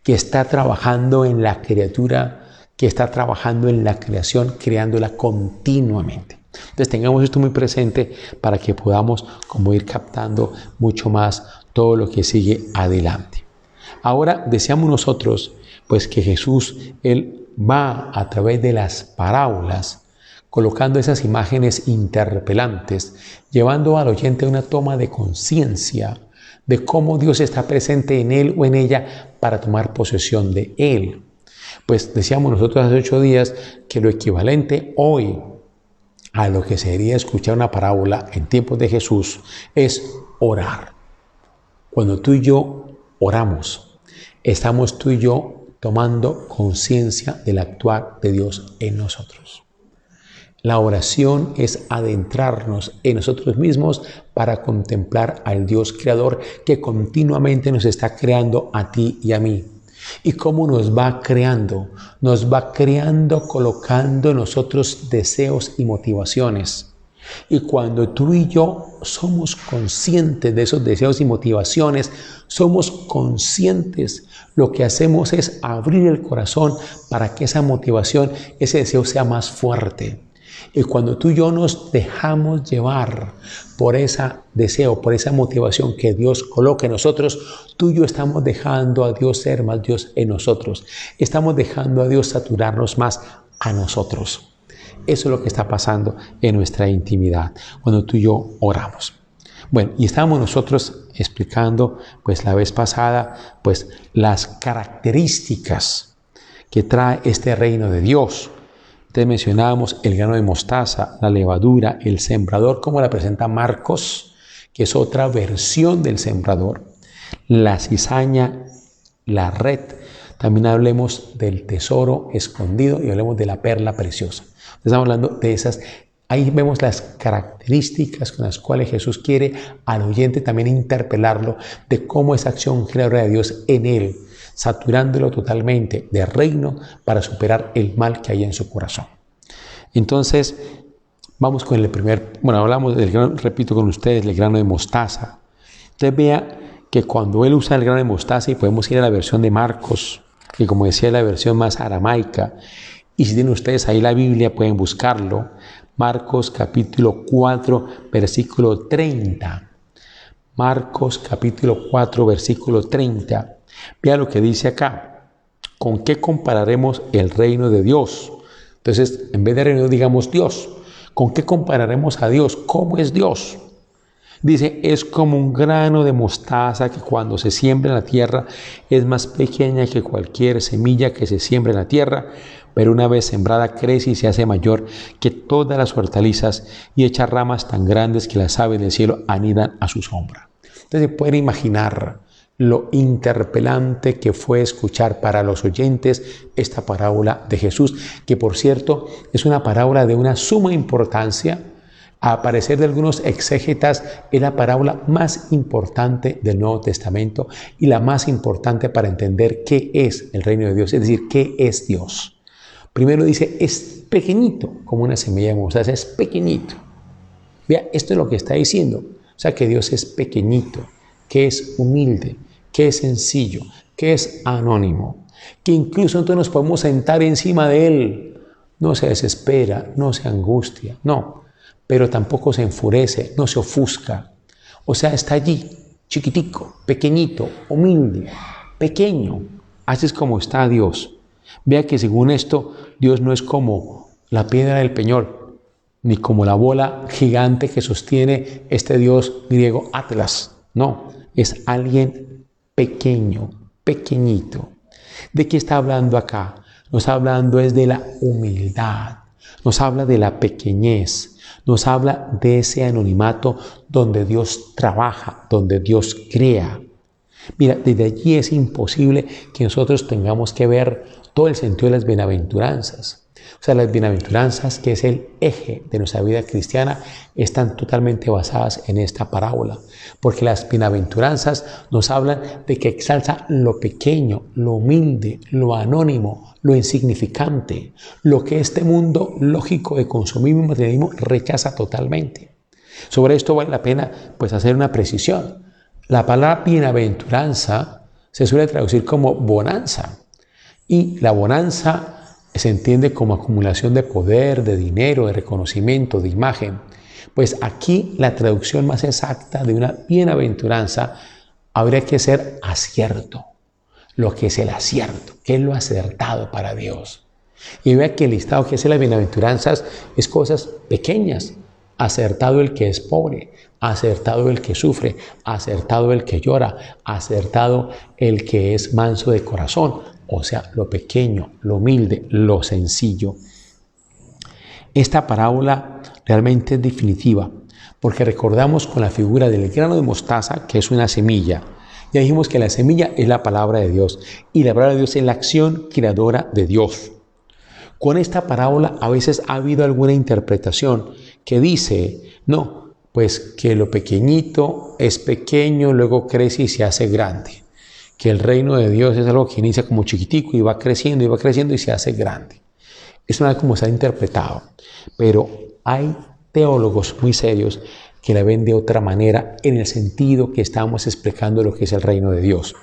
que está trabajando en la criatura, que está trabajando en la creación, creándola continuamente. Entonces tengamos esto muy presente para que podamos como ir captando mucho más todo lo que sigue adelante. Ahora deseamos nosotros pues que Jesús, Él va a través de las parábolas, colocando esas imágenes interpelantes, llevando al oyente a una toma de conciencia de cómo Dios está presente en él o en ella para tomar posesión de él. Pues decíamos nosotros hace 8 días que lo equivalente hoy a lo que sería escuchar una parábola en tiempos de Jesús es orar. Cuando tú y yo oramos, estamos tú y yo tomando conciencia del actuar de Dios en nosotros. La oración es adentrarnos en nosotros mismos para contemplar al Dios creador que continuamente nos está creando a ti y a mí. ¿Y cómo nos va creando? Nos va creando colocando en nosotros deseos y motivaciones. Y cuando tú y yo somos conscientes de esos deseos y motivaciones, somos conscientes, lo que hacemos es abrir el corazón para que esa motivación, ese deseo sea más fuerte. Y cuando tú y yo nos dejamos llevar por ese deseo, por esa motivación que Dios coloca en nosotros, tú y yo estamos dejando a Dios ser más Dios en nosotros. Estamos dejando a Dios saturarnos más a nosotros. Eso es lo que está pasando en nuestra intimidad cuando tú y yo oramos. Bueno, y estábamos nosotros explicando, pues la vez pasada, pues las características que trae este reino de Dios. Entonces mencionábamos el grano de mostaza, la levadura, el sembrador, como la presenta Marcos, que es otra versión del sembrador, la cizaña, la red. También hablemos del tesoro escondido y hablemos de la perla preciosa. Estamos hablando de esas. Ahí vemos las características con las cuales Jesús quiere al oyente también interpelarlo de cómo esa acción creadora de Dios en él, saturándolo totalmente de reino para superar el mal que hay en su corazón. Entonces, vamos con el hablamos del grano, repito con ustedes, el grano de mostaza. Entonces vea que cuando él usa el grano de mostaza, y podemos ir a la versión de Marcos, que como decía es la versión más aramaica, y si tienen ustedes ahí la Biblia pueden buscarlo, Marcos capítulo 4, versículo 30. Marcos capítulo 4, versículo 30. Vea lo que dice acá. ¿Con qué compararemos el reino de Dios? Entonces, en vez de reino, digamos Dios. ¿Con qué compararemos a Dios? ¿Cómo es Dios? Dice, es como un grano de mostaza que cuando se siembra en la tierra es más pequeña que cualquier semilla que se siembra en la tierra, pero una vez sembrada crece y se hace mayor que todas las hortalizas y echa ramas tan grandes que las aves del cielo anidan a su sombra. Entonces, pueden imaginar lo interpelante que fue escuchar para los oyentes esta parábola de Jesús, que por cierto es una parábola de una suma importancia. A parecer de algunos exégetas es la parábola más importante del Nuevo Testamento y la más importante para entender qué es el reino de Dios, es decir, qué es Dios. Primero dice, es pequeñito, como una semilla de mostaza, es pequeñito. Vea, esto es lo que está diciendo, o sea que Dios es pequeñito, que es humilde, que es sencillo, que es anónimo, que incluso nosotros nos podemos sentar encima de Él. No se desespera, no se angustia, no, pero tampoco se enfurece, no se ofusca. O sea, está allí, chiquitico, pequeñito, humilde, pequeño. Así es como está Dios. Vea que según esto, Dios no es como la piedra del Peñol, ni como la bola gigante que sostiene este Dios griego Atlas. No, es alguien pequeño, pequeñito. ¿De qué está hablando acá? Nos hablando es de la humildad, nos habla de la pequeñez, nos habla de ese anonimato donde Dios trabaja, donde Dios crea. Mira, desde allí es imposible que nosotros tengamos que ver todo el sentido de las bienaventuranzas. O sea, las bienaventuranzas, que es el eje de nuestra vida cristiana, están totalmente basadas en esta parábola. Porque las bienaventuranzas nos hablan de que exalta lo pequeño, lo humilde, lo anónimo, lo insignificante, lo que este mundo lógico de consumismo y materialismo rechaza totalmente. Sobre esto vale la pena pues hacer una precisión. La palabra bienaventuranza se suele traducir como bonanza. Y la bonanza se entiende como acumulación de poder, de dinero, de reconocimiento, de imagen. Pues aquí la traducción más exacta de una bienaventuranza habría que ser acierto. Lo que es el acierto, que es lo acertado para Dios. Y vea que el listado que hace las bienaventuranzas es cosas pequeñas. Acertado el que es pobre, acertado el que sufre, acertado el que llora, acertado el que es manso de corazón. O sea, lo pequeño, lo humilde, lo sencillo. Esta parábola realmente es definitiva, porque recordamos con la figura del grano de mostaza, que es una semilla, Ya dijimos que la semilla es la palabra de Dios y la palabra de Dios es la acción creadora de Dios. Con esta parábola a veces ha habido alguna interpretación que dice, no, pues que lo pequeñito es pequeño, luego crece y se hace grande. Que el reino de Dios es algo que inicia como chiquitico y va creciendo y se hace grande. Eso no es como se ha interpretado, pero hay teólogos muy serios que la ven de otra manera en el sentido que estamos explicando lo que es el reino de Dios.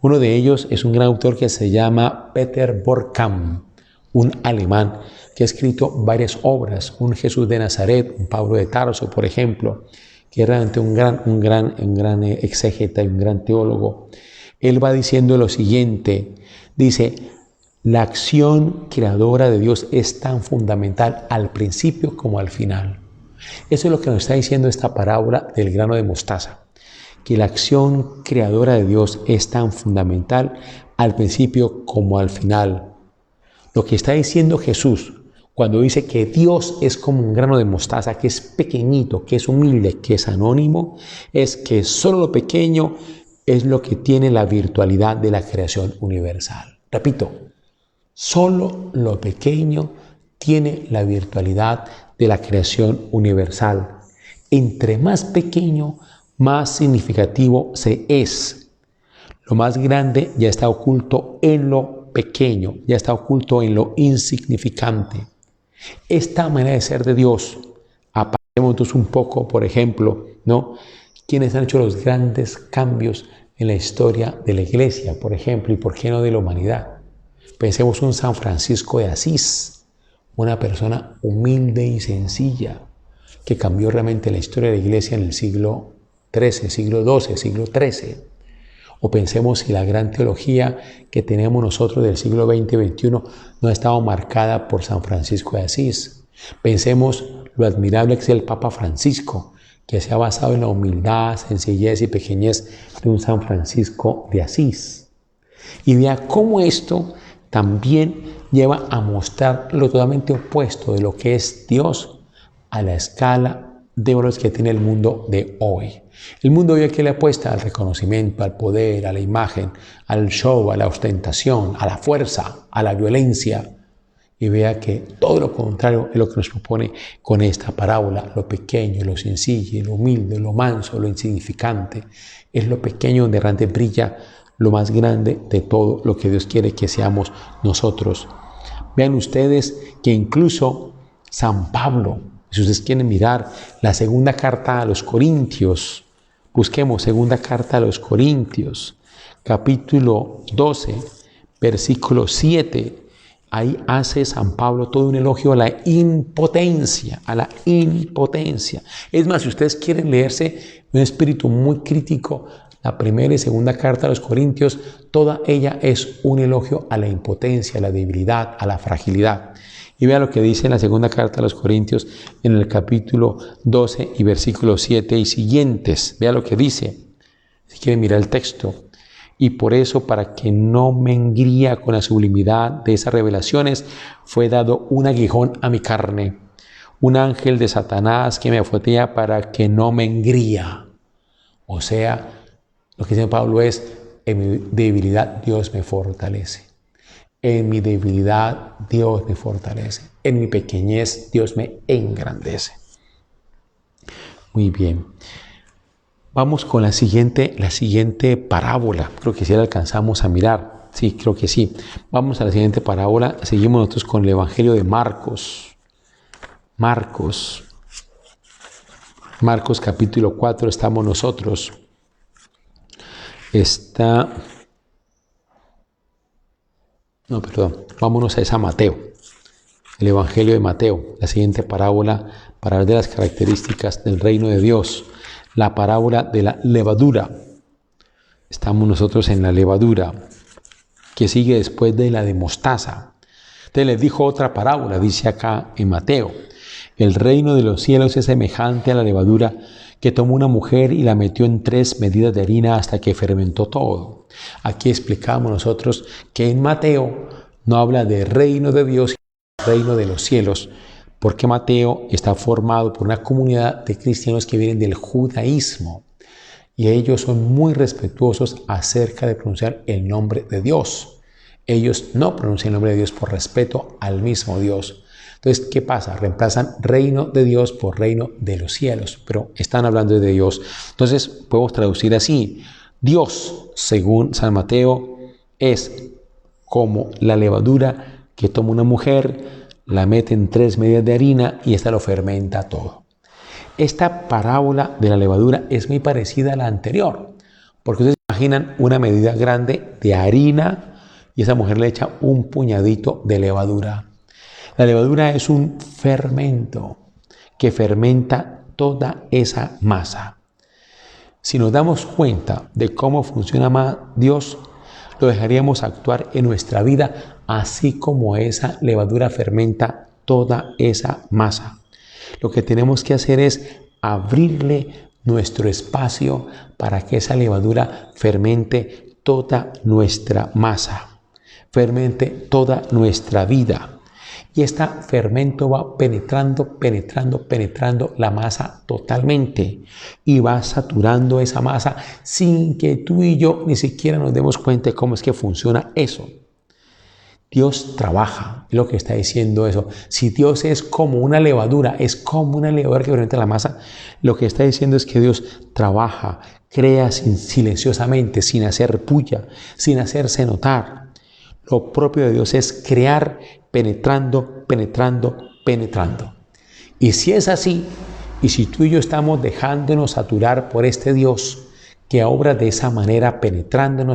Uno de ellos es un gran autor que se llama Peter Borkamp, un alemán que ha escrito varias obras, un Jesús de Nazaret, un Pablo de Tarso, por ejemplo, que es realmente un gran exégeta y un gran teólogo. Él va diciendo lo siguiente, dice, la acción creadora de Dios es tan fundamental al principio como al final. Eso es lo que nos está diciendo esta parábola del grano de mostaza, que la acción creadora de Dios es tan fundamental al principio como al final. Lo que está diciendo Jesús cuando dice que Dios es como un grano de mostaza, que es pequeñito, que es humilde, que es anónimo, es que solo lo pequeño es lo que tiene la virtualidad de la creación universal. Repito, solo lo pequeño tiene la virtualidad de la creación universal. Entre más pequeño, más significativo se es. Lo más grande ya está oculto en lo pequeño, ya está oculto en lo insignificante. Esta manera de ser de Dios, apartemos entonces un poco, por ejemplo, ¿no? Quienes han hecho los grandes cambios en la historia de la Iglesia, por ejemplo, y por qué no de la humanidad. Pensemos en San Francisco de Asís, una persona humilde y sencilla, que cambió realmente la historia de la Iglesia en el siglo XIII, siglo XII, siglo XIII. O pensemos si la gran teología que tenemos nosotros del siglo XX y XXI no ha estado marcada por San Francisco de Asís. Pensemos lo admirable que es el Papa Francisco, que se ha basado en la humildad, sencillez y pequeñez de un San Francisco de Asís. Y vea cómo esto también lleva a mostrar lo totalmente opuesto de lo que es Dios a la escala de valores que tiene el mundo de hoy. El mundo de hoy que le apuesta al reconocimiento, al poder, a la imagen, al show, a la ostentación, a la fuerza, a la violencia. Y vea que todo lo contrario es lo que nos propone con esta parábola. Lo pequeño, lo sencillo, lo humilde, lo manso, lo insignificante. Es lo pequeño donde realmente brilla lo más grande de todo lo que Dios quiere que seamos nosotros. Vean ustedes que incluso San Pablo, si ustedes quieren mirar la segunda carta a los Corintios, busquemos segunda carta a los Corintios, capítulo 12, versículo 7. Ahí hace San Pablo todo un elogio a la impotencia, a la impotencia. Es más, si ustedes quieren leerse un espíritu muy crítico, la primera y segunda carta a los Corintios, toda ella es un elogio a la impotencia, a la debilidad, a la fragilidad. Y vea lo que dice en la segunda carta a los Corintios en el capítulo 12 y versículo 7 y siguientes. Vea lo que dice, si quieren mirar el texto. Y por eso, para que no me engría con la sublimidad de esas revelaciones, fue dado un aguijón a mi carne, un ángel de Satanás que me afuetea para que no me engría. O sea, lo que dice Pablo es, en mi debilidad Dios me fortalece. En mi debilidad Dios me fortalece. En mi pequeñez Dios me engrandece. Muy bien. Vamos con la siguiente parábola. Creo que sí la alcanzamos a mirar. Sí, creo que sí. Vamos a la siguiente parábola. Seguimos nosotros con el Evangelio de Marcos. Marcos capítulo 4 estamos nosotros. Vámonos a esa Mateo, el Evangelio de Mateo, la siguiente parábola para ver de las características del reino de Dios, la parábola de la levadura. Estamos nosotros en la levadura, que sigue después de la de mostaza. Entonces les dijo otra parábola, dice acá en Mateo, el reino de los cielos es semejante a la levadura que tomó una mujer y la metió en 3 medidas de harina hasta que fermentó todo. Aquí explicamos nosotros que en Mateo no habla de reino de Dios, sino reino de los cielos, porque Mateo está formado por una comunidad de cristianos que vienen del judaísmo. y ellos son muy respetuosos acerca de pronunciar el nombre de Dios. Ellos no pronuncian el nombre de Dios por respeto al mismo Dios. Entonces, ¿qué pasa? Reemplazan reino de Dios por reino de los cielos, pero están hablando de Dios. Entonces, podemos traducir así: Dios, según San Mateo, es como la levadura que toma una mujer, la mete en 3 medidas de harina y esta lo fermenta todo. Esta parábola de la levadura es muy parecida a la anterior, porque ustedes imaginan una medida grande de harina y esa mujer le echa un puñadito de levadura. La levadura es un fermento que fermenta toda esa masa. Si nos damos cuenta de cómo funciona Dios, lo dejaríamos actuar en nuestra vida, así como esa levadura fermenta toda esa masa. Lo que tenemos que hacer es abrirle nuestro espacio para que esa levadura fermente toda nuestra masa, fermente toda nuestra vida. Y este fermento va penetrando la masa totalmente y va saturando esa masa sin que tú y yo ni siquiera nos demos cuenta de cómo es que funciona eso. Dios trabaja, es lo que está diciendo eso. Si Dios es como una levadura, que fermenta la masa, lo que está diciendo es que Dios trabaja, crea silenciosamente, sin hacer puya, sin hacerse notar. Lo propio de Dios es crear penetrando. Y si es así, y si tú y yo estamos dejándonos saturar por este Dios que obra de esa manera, penetrando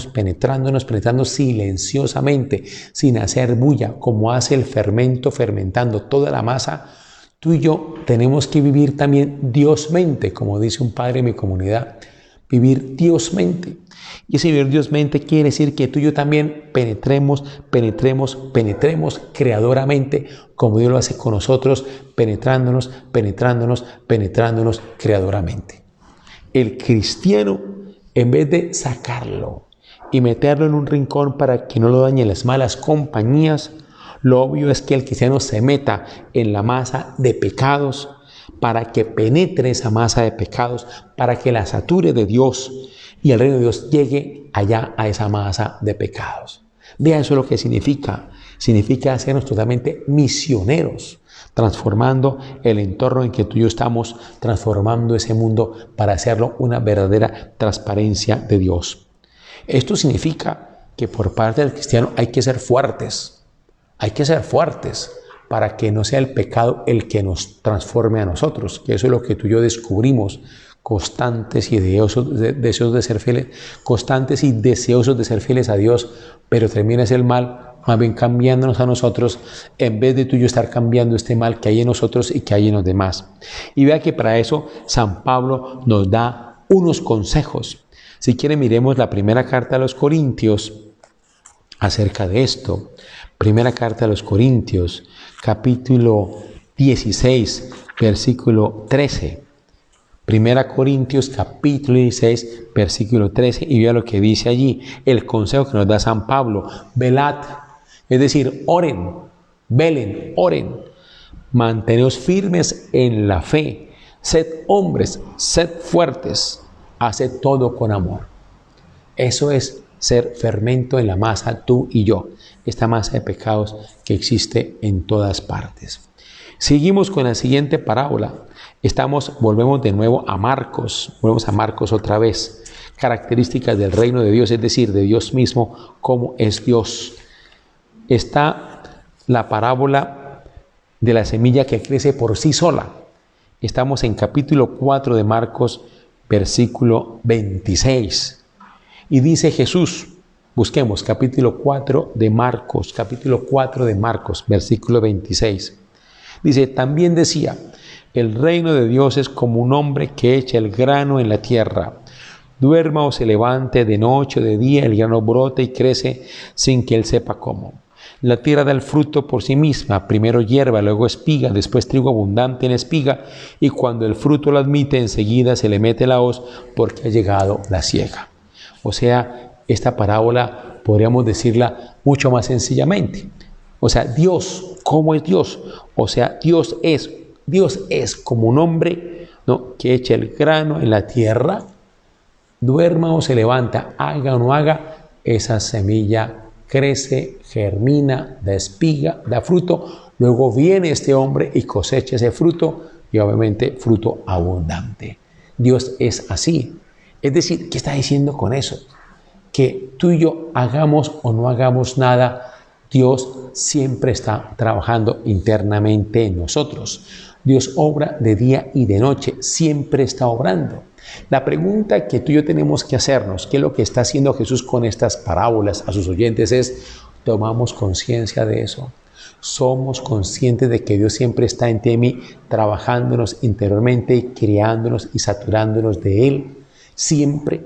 silenciosamente, sin hacer bulla, como hace el fermento fermentando toda la masa, tú y yo tenemos que vivir también Diosmente, como dice un padre en mi comunidad, vivir Diosmente. Y ese vivir Diosmente quiere decir que tú y yo también penetremos creadoramente, como Dios lo hace con nosotros, penetrándonos creadoramente. El cristiano, en vez de sacarlo y meterlo en un rincón para que no lo dañen las malas compañías, lo obvio es que el cristiano se meta en la masa de pecados para que penetre esa masa de pecados, para que la sature de Dios y el reino de Dios llegue allá a esa masa de pecados. Vea, eso lo que significa. Significa hacernos totalmente misioneros, transformando el entorno en que tú y yo estamos, transformando ese mundo para hacerlo una verdadera transparencia de Dios. Esto significa que por parte del cristiano hay que ser fuertes. Hay que ser fuertes para que no sea el pecado el que nos transforme a nosotros, que eso es lo que tú y yo descubrimos, constantes y deseosos de ser fieles a Dios, pero termina es el mal, más bien cambiándonos a nosotros, en vez de tú y yo estar cambiando este mal que hay en nosotros y que hay en los demás. Y vea que para eso San Pablo nos da unos consejos. Si quieren, miremos la primera carta a los Corintios acerca de esto. Primera carta a los Corintios, capítulo 16, versículo 13. Primera Corintios, capítulo 16, versículo 13. Y vea lo que dice allí, el consejo que nos da San Pablo. Velad, es decir, oren, velen, oren. Manteneos firmes en la fe. Sed hombres, sed fuertes. Haced todo con amor. Eso es ser fermento en la masa, tú y yo. Esta masa de pecados que existe en todas partes. Seguimos con la siguiente parábola. Volvemos de nuevo a Marcos. Volvemos a Marcos otra vez. Características del reino de Dios, es decir, de Dios mismo, cómo es Dios. Está la parábola de la semilla que crece por sí sola. Estamos en capítulo 4 de Marcos, versículo 26. Y dice Jesús, busquemos capítulo 4 de Marcos, versículo 26. Dice, también decía, el reino de Dios es como un hombre que echa el grano en la tierra. Duerma o se levante de noche o de día, el grano brota y crece sin que él sepa cómo. La tierra da el fruto por sí misma, primero hierba, luego espiga, después trigo abundante en espiga, y cuando el fruto lo admite, enseguida se le mete la hoz porque ha llegado la siega. O sea, esta parábola podríamos decirla mucho más sencillamente. O sea, Dios, ¿cómo es Dios? O sea, Dios es como un hombre, ¿no?, que echa el grano en la tierra duerma o se levanta, haga o no haga, esa semilla crece, germina, da espiga, da fruto. Luego viene este hombre y cosecha ese fruto y obviamente fruto abundante. Dios es así. Es decir, ¿qué está diciendo con eso? Que tú y yo hagamos o no hagamos nada, Dios siempre está trabajando internamente en nosotros. Dios obra de día y de noche, siempre está obrando. La pregunta que tú y yo tenemos que hacernos, ¿qué es lo que está haciendo Jesús con estas parábolas a sus oyentes? Es, ¿tomamos conciencia de eso? ¿Somos conscientes de que Dios siempre está en ti y mí, trabajándonos interiormente y creándonos y saturándonos de Él? ¿Siempre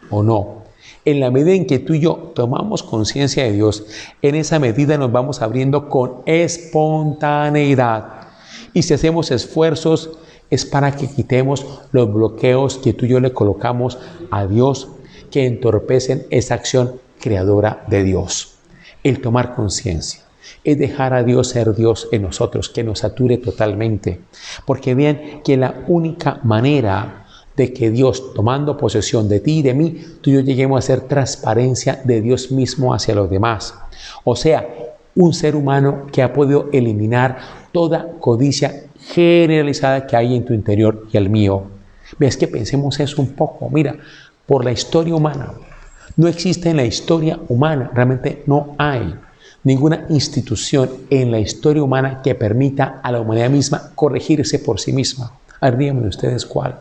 o no? En la medida en que tú y yo tomamos conciencia de Dios, en esa medida nos vamos abriendo con espontaneidad. Y si hacemos esfuerzos, es para que quitemos los bloqueos que tú y yo le colocamos a Dios, que entorpecen esa acción creadora de Dios. El tomar conciencia es dejar a Dios ser Dios en nosotros, que nos sature totalmente. Porque vean que la única manera de que Dios, tomando posesión de ti y de mí, tú y yo lleguemos a hacer transparencia de Dios mismo hacia los demás. O sea, un ser humano que ha podido eliminar toda codicia generalizada que hay en tu interior y el mío. Ves que pensemos eso un poco. Mira, por la historia humana, no existe en la historia humana, realmente no hay ninguna institución en la historia humana que permita a la humanidad misma corregirse por sí misma. A ver, díganme ustedes cuál.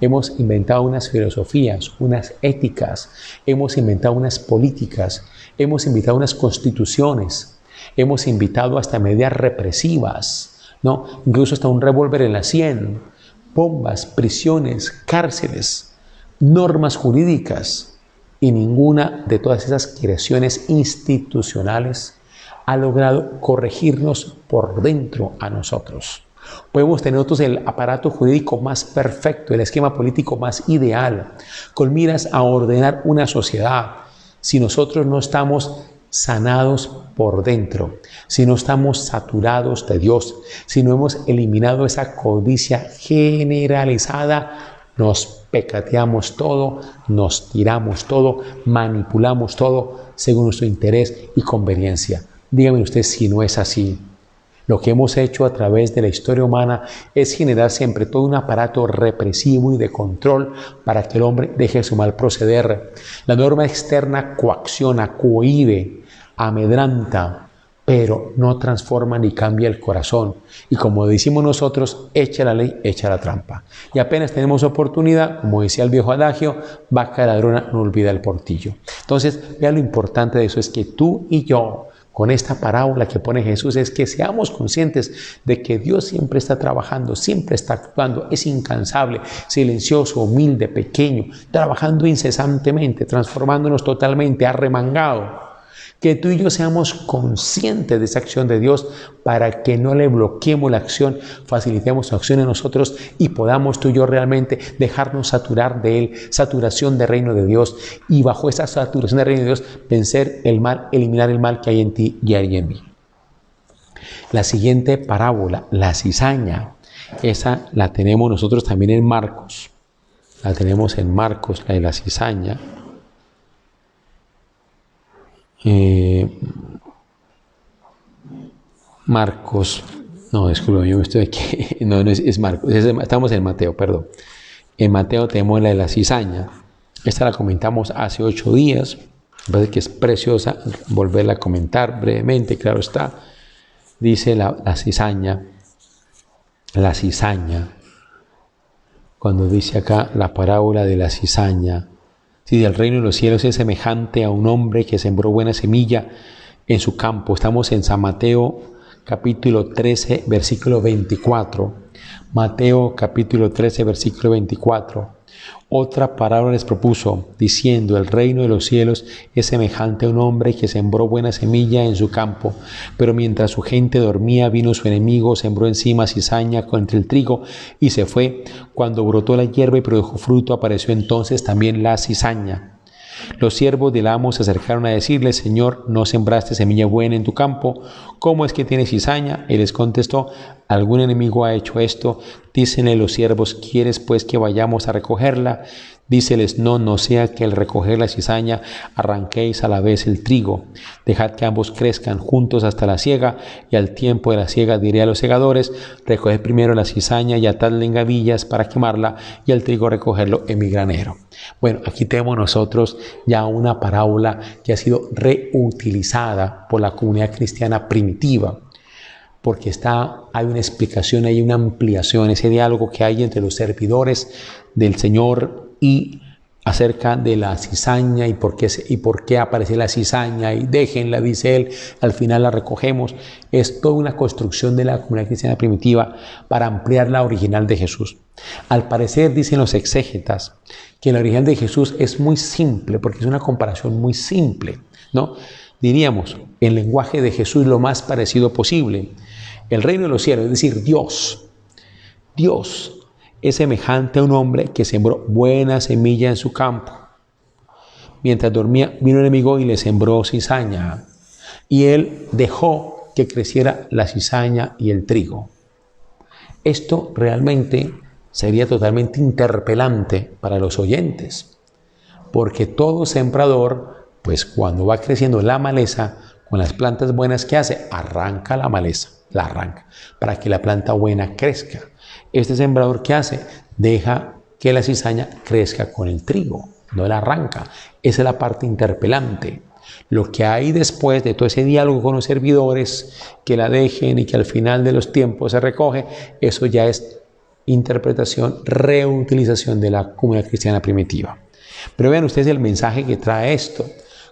Hemos inventado unas filosofías, unas éticas, hemos inventado unas políticas, hemos inventado unas constituciones, hemos invitado hasta medidas represivas, ¿no? Incluso hasta un revólver en la sien, bombas, prisiones, cárceles, normas jurídicas, y ninguna de todas esas creaciones institucionales ha logrado corregirnos por dentro a nosotros. Podemos tener nosotros el aparato jurídico más perfecto, el esquema político más ideal, con miras a ordenar una sociedad. Si nosotros no estamos sanados por dentro, si no estamos saturados de Dios, si no hemos eliminado esa codicia generalizada, nos pecateamos todo, nos tiramos todo, manipulamos todo según nuestro interés y conveniencia. Dígame usted si no es así. Lo que hemos hecho a través de la historia humana es generar siempre todo un aparato represivo y de control para que el hombre deje su mal proceder. La norma externa coacciona, cohíbe, amedranta, pero no transforma ni cambia el corazón. Y como decimos nosotros, echa la ley, echa la trampa. Y apenas tenemos oportunidad, como decía el viejo adagio, vaca ladrona no olvida el portillo. Entonces, vea lo importante de eso, es que tú y yo, con esta parábola que pone Jesús, es que seamos conscientes de que Dios siempre está trabajando, siempre está actuando, es incansable, silencioso, humilde, pequeño, trabajando incesantemente, transformándonos totalmente, arremangado. Que tú y yo seamos conscientes de esa acción de Dios para que no le bloqueemos la acción, facilitemos su acción en nosotros y podamos tú y yo realmente dejarnos saturar de Él, saturación del reino de Dios, y bajo esa saturación del reino de Dios vencer el mal, eliminar el mal que hay en ti y hay en mí. La siguiente parábola, la cizaña, esa la tenemos nosotros también en Marcos. La tenemos en Marcos, la de la cizaña. Marcos, no, disculpe, yo estoy aquí, no es Marcos, estamos en Mateo, perdón. En Mateo tenemos la de la cizaña. Esta la comentamos hace 8 días, me parece que es preciosa volverla a comentar brevemente, claro está. Dice la cizaña, cuando dice acá la parábola de la cizaña. Si el reino de los cielos es semejante a un hombre que sembró buena semilla en su campo. Estamos en San Mateo capítulo 13, versículo 24. Mateo capítulo 13, versículo 24. Otra parábola les propuso, diciendo, el reino de los cielos es semejante a un hombre que sembró buena semilla en su campo, pero mientras su gente dormía, vino su enemigo, sembró encima cizaña contra el trigo y se fue. Cuando brotó la hierba y produjo fruto, apareció entonces también la cizaña. Los siervos del amo se acercaron a decirle, Señor, ¿no sembraste semilla buena en tu campo? ¿cómo es que tiene cizaña? Él les contestó, algún enemigo ha hecho esto. Dícenle los siervos, ¿quieres pues que vayamos a recogerla? Díceles, no, no sea que al recoger la cizaña arranquéis a la vez el trigo. Dejad que ambos crezcan juntos hasta la siega, y al tiempo de la siega diré a los segadores, recoged primero la cizaña y atadla en gavillas para quemarla, y al trigo recogerlo en mi granero. Bueno, aquí tenemos nosotros ya una parábola que ha sido reutilizada por la comunidad cristiana primitiva, porque hay una explicación, hay una ampliación, ese diálogo que hay entre los servidores del Señor y acerca de la cizaña y por qué aparece la cizaña y déjenla, dice él, al final la recogemos. Es toda una construcción de la comunidad cristiana primitiva para ampliar la original de Jesús. Al parecer, dicen los exégetas, que la original de Jesús es muy simple, porque es una comparación muy simple, ¿no? Diríamos, en lenguaje de Jesús lo más parecido posible. El reino de los cielos, es decir, Dios es semejante a un hombre que sembró buena semilla en su campo. Mientras dormía, vino el enemigo y le sembró cizaña. Y él dejó que creciera la cizaña y el trigo. Esto realmente sería totalmente interpelante para los oyentes. Porque todo sembrador, pues cuando va creciendo la maleza, con las plantas buenas que hace, arranca la maleza, la arranca, para que la planta buena crezca. Este sembrador, ¿qué hace? Deja que la cizaña crezca con el trigo, no la arranca. Esa es la parte interpelante. Lo que hay después de todo ese diálogo con los servidores, que la dejen y que al final de los tiempos se recoge, eso ya es interpretación, reutilización de la comunidad cristiana primitiva. Pero vean ustedes el mensaje que trae esto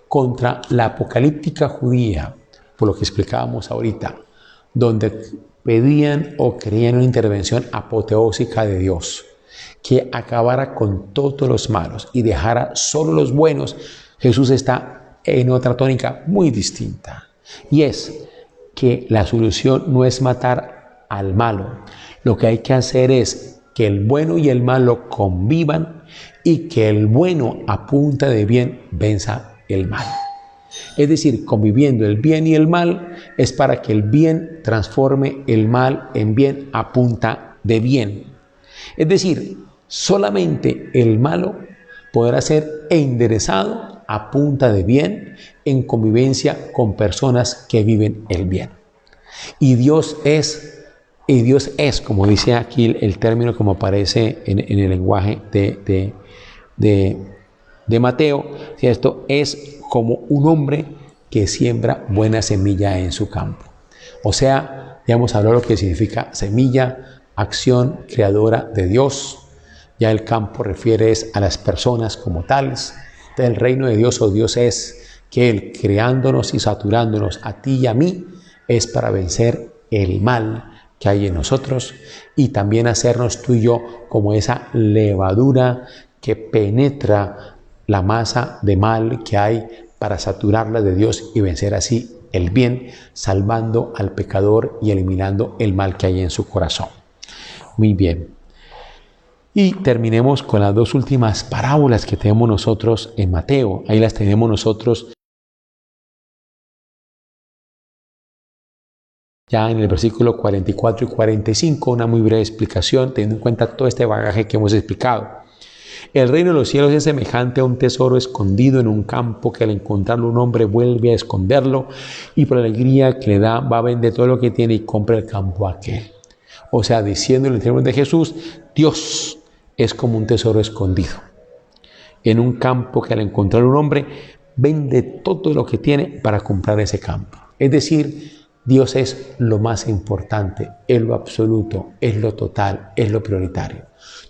contra la apocalíptica judía, por lo que explicábamos ahorita, donde pedían o querían una intervención apoteósica de Dios, que acabara con todos los malos y dejara solo los buenos. Jesús está en otra tónica muy distinta, y es que la solución no es matar al malo. Lo que hay que hacer es que el bueno y el malo convivan y que el bueno a punta de bien venza el mal. Es decir, conviviendo el bien y el mal es para que el bien transforme el mal en bien a punta de bien. Es decir, solamente el malo podrá ser enderezado a punta de bien en convivencia con personas que viven el bien. Y Dios es, como dice aquí el término como aparece en el lenguaje de Mateo, ¿cierto? Es como un hombre que siembra buena semilla en su campo. O sea, ya hemos hablado de lo que significa semilla, acción creadora de Dios. Ya el campo refiere a las personas como tales. El reino de Dios o Dios es que Él, creándonos y saturándonos a ti y a mí, es para vencer el mal que hay en nosotros y también hacernos tú y yo como esa levadura que penetra la masa de mal que hay para saturarla de Dios y vencer así el bien, salvando al pecador y eliminando el mal que hay en su corazón. Muy bien. Y terminemos con las dos últimas parábolas que tenemos nosotros en Mateo. Ahí las tenemos nosotros ya en el versículo 44 y 45, una muy breve explicación, teniendo en cuenta todo este bagaje que hemos explicado. El reino de los cielos es semejante a un tesoro escondido en un campo que al encontrarlo un hombre vuelve a esconderlo y por la alegría que le da va a vender todo lo que tiene y compra el campo aquel. O sea, diciéndole en términos de Jesús, Dios es como un tesoro escondido en un campo que al encontrar un hombre vende todo lo que tiene para comprar ese campo. Es decir, Dios es lo más importante, es lo absoluto, es lo total, es lo prioritario.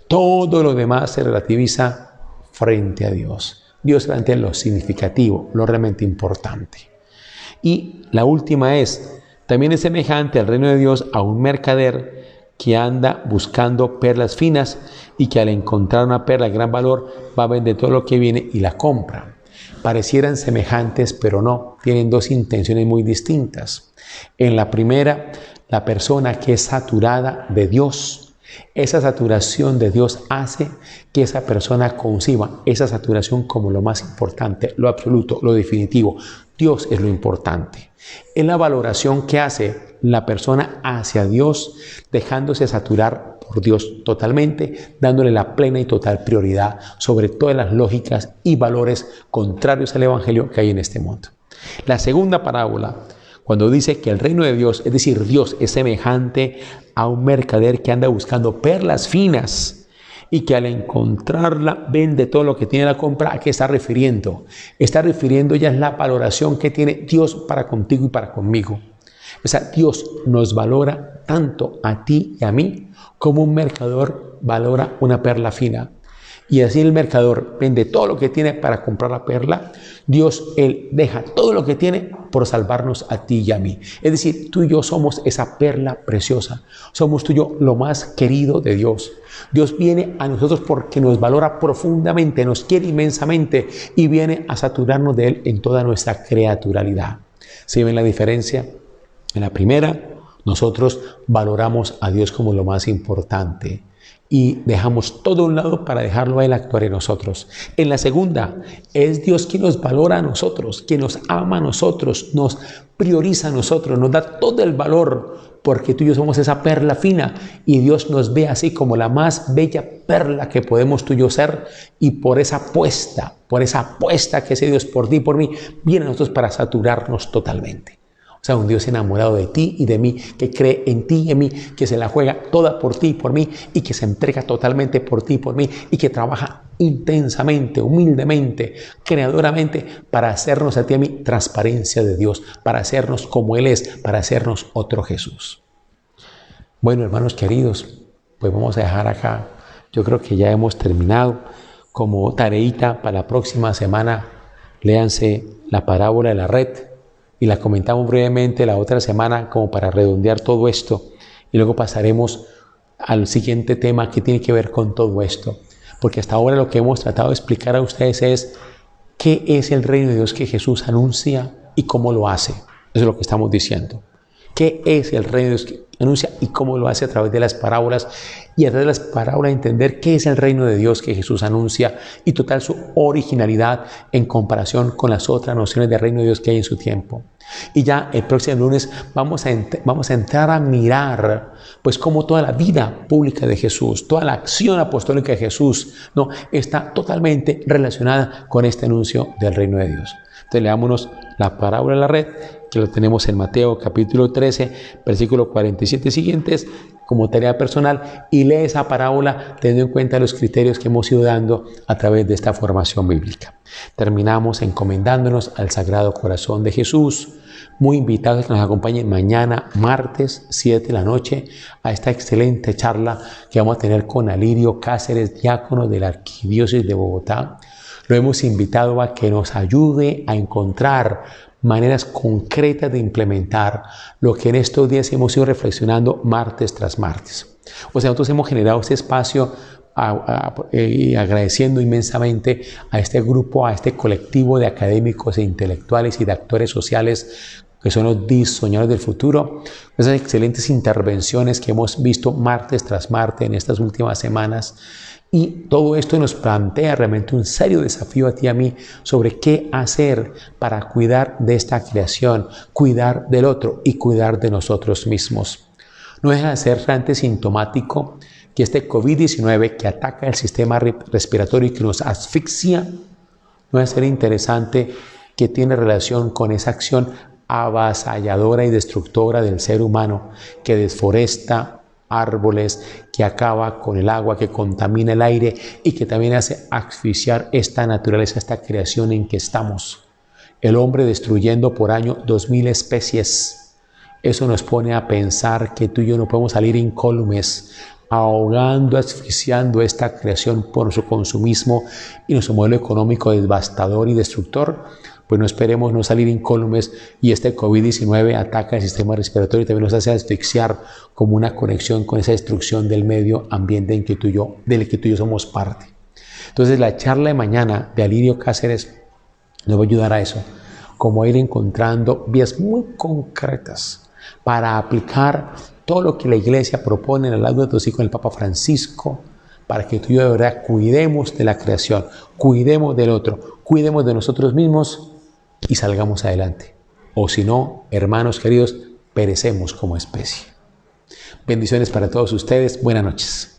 Todo lo demás se relativiza frente a Dios. Dios realmente es lo significativo, lo realmente importante. Y la última también es semejante al reino de Dios a un mercader que anda buscando perlas finas y que al encontrar una perla de gran valor va a vender todo lo que viene y la compra. Parecieran semejantes, pero no, tienen dos intenciones muy distintas. En la primera, la persona que es saturada de Dios Esa saturación de Dios hace que esa persona conciba esa saturación como lo más importante, lo absoluto, lo definitivo. Dios es lo importante. Es la valoración que hace la persona hacia Dios, dejándose saturar por Dios totalmente, dándole la plena y total prioridad sobre todas las lógicas y valores contrarios al Evangelio que hay en este mundo. La segunda parábola, cuando dice que el reino de Dios, es decir, Dios es semejante a un mercader que anda buscando perlas finas y que al encontrarla vende todo lo que tiene la compra. ¿A qué está refiriendo? Está refiriendo ya es la valoración que tiene Dios para contigo y para conmigo. O sea, Dios nos valora tanto a ti y a mí como un mercader valora una perla fina. Y así el mercader vende todo lo que tiene para comprar la perla. Dios, Él deja todo lo que tiene por salvarnos a ti y a mí. Es decir, tú y yo somos esa perla preciosa. Somos tú y yo lo más querido de Dios. Dios viene a nosotros porque nos valora profundamente, nos quiere inmensamente y viene a saturarnos de Él en toda nuestra creaturalidad. ¿Sí ven la diferencia? En la primera, nosotros valoramos a Dios como lo más importante y dejamos todo a un lado para dejarlo a Él actuar en nosotros. En la segunda, es Dios quien nos valora a nosotros, quien nos ama a nosotros, nos prioriza a nosotros, nos da todo el valor, porque tú y yo somos esa perla fina y Dios nos ve así como la más bella perla que podemos tú y yo ser, y por esa apuesta que hace Dios por ti y por mí, viene a nosotros para saturarnos totalmente. O sea, un Dios enamorado de ti y de mí, que cree en ti y en mí, que se la juega toda por ti y por mí, y que se entrega totalmente por ti y por mí, y que trabaja intensamente, humildemente, creadoramente, para hacernos a ti y a mí transparencia de Dios, para hacernos como Él es, para hacernos otro Jesús. Bueno, hermanos queridos, pues vamos a dejar acá. Yo creo que ya hemos terminado. Como tareita para la próxima semana, léanse la parábola de la red, y la comentamos brevemente la otra semana como para redondear todo esto, y luego pasaremos al siguiente tema que tiene que ver con todo esto, porque hasta ahora lo que hemos tratado de explicar a ustedes es qué es el reino de Dios que Jesús anuncia y cómo lo hace. Eso es lo que estamos diciendo. ¿Qué es el reino de Dios que anuncia y cómo lo hace a través de las parábolas? Y a través de las parábolas entender qué es el reino de Dios que Jesús anuncia y total su originalidad en comparación con las otras nociones del reino de Dios que hay en su tiempo. Y ya el próximo lunes vamos a entrar a mirar pues cómo toda la vida pública de Jesús, toda la acción apostólica de Jesús, ¿no?, está totalmente relacionada con este anuncio del reino de Dios. Entonces leámonos la parábola de la red, que lo tenemos en Mateo capítulo 13, versículo 47 y siguientes, como tarea personal, y lee esa parábola teniendo en cuenta los criterios que hemos ido dando a través de esta formación bíblica. Terminamos encomendándonos al Sagrado Corazón de Jesús, muy invitados a que nos acompañen mañana, martes, 7 de la noche, a esta excelente charla que vamos a tener con Alirio Cáceres, diácono de la Arquidiócesis de Bogotá. Lo hemos invitado a que nos ayude a encontrar maneras concretas de implementar lo que en estos días hemos ido reflexionando martes tras martes. O sea, nosotros hemos generado este espacio agradeciendo inmensamente a este grupo, a este colectivo de académicos e intelectuales y de actores sociales que son los diseñadores del futuro, esas excelentes intervenciones que hemos visto martes tras martes en estas últimas semanas. Y todo esto nos plantea realmente un serio desafío a ti y a mí sobre qué hacer para cuidar de esta creación, cuidar del otro y cuidar de nosotros mismos. No deja de ser realmente sintomático que este COVID-19 que ataca el sistema respiratorio y que nos asfixia, no deja de ser interesante que tiene relación con esa acción avasalladora y destructora del ser humano que desforesta árboles, que acaba con el agua, que contamina el aire y que también hace asfixiar esta naturaleza, esta creación en que estamos. El hombre destruyendo por año 2000 especies. Eso nos pone a pensar que tú y yo no podemos salir incólumes, ahogando, asfixiando esta creación por su consumismo y nuestro modelo económico devastador y destructor. Pues no esperemos no salir incólumes, y este COVID-19 ataca el sistema respiratorio y también nos hace asfixiar como una conexión con esa destrucción del medio ambiente en que del que tú y yo somos parte. Entonces la charla de mañana de Alirio Cáceres nos va a ayudar a eso, como a ir encontrando vías muy concretas para aplicar todo lo que la Iglesia propone en el Laudato Si con el Papa Francisco, para que tú y yo de verdad cuidemos de la creación, cuidemos del otro, cuidemos de nosotros mismos y salgamos adelante. O si no, hermanos queridos, perecemos como especie. Bendiciones para todos ustedes. Buenas noches.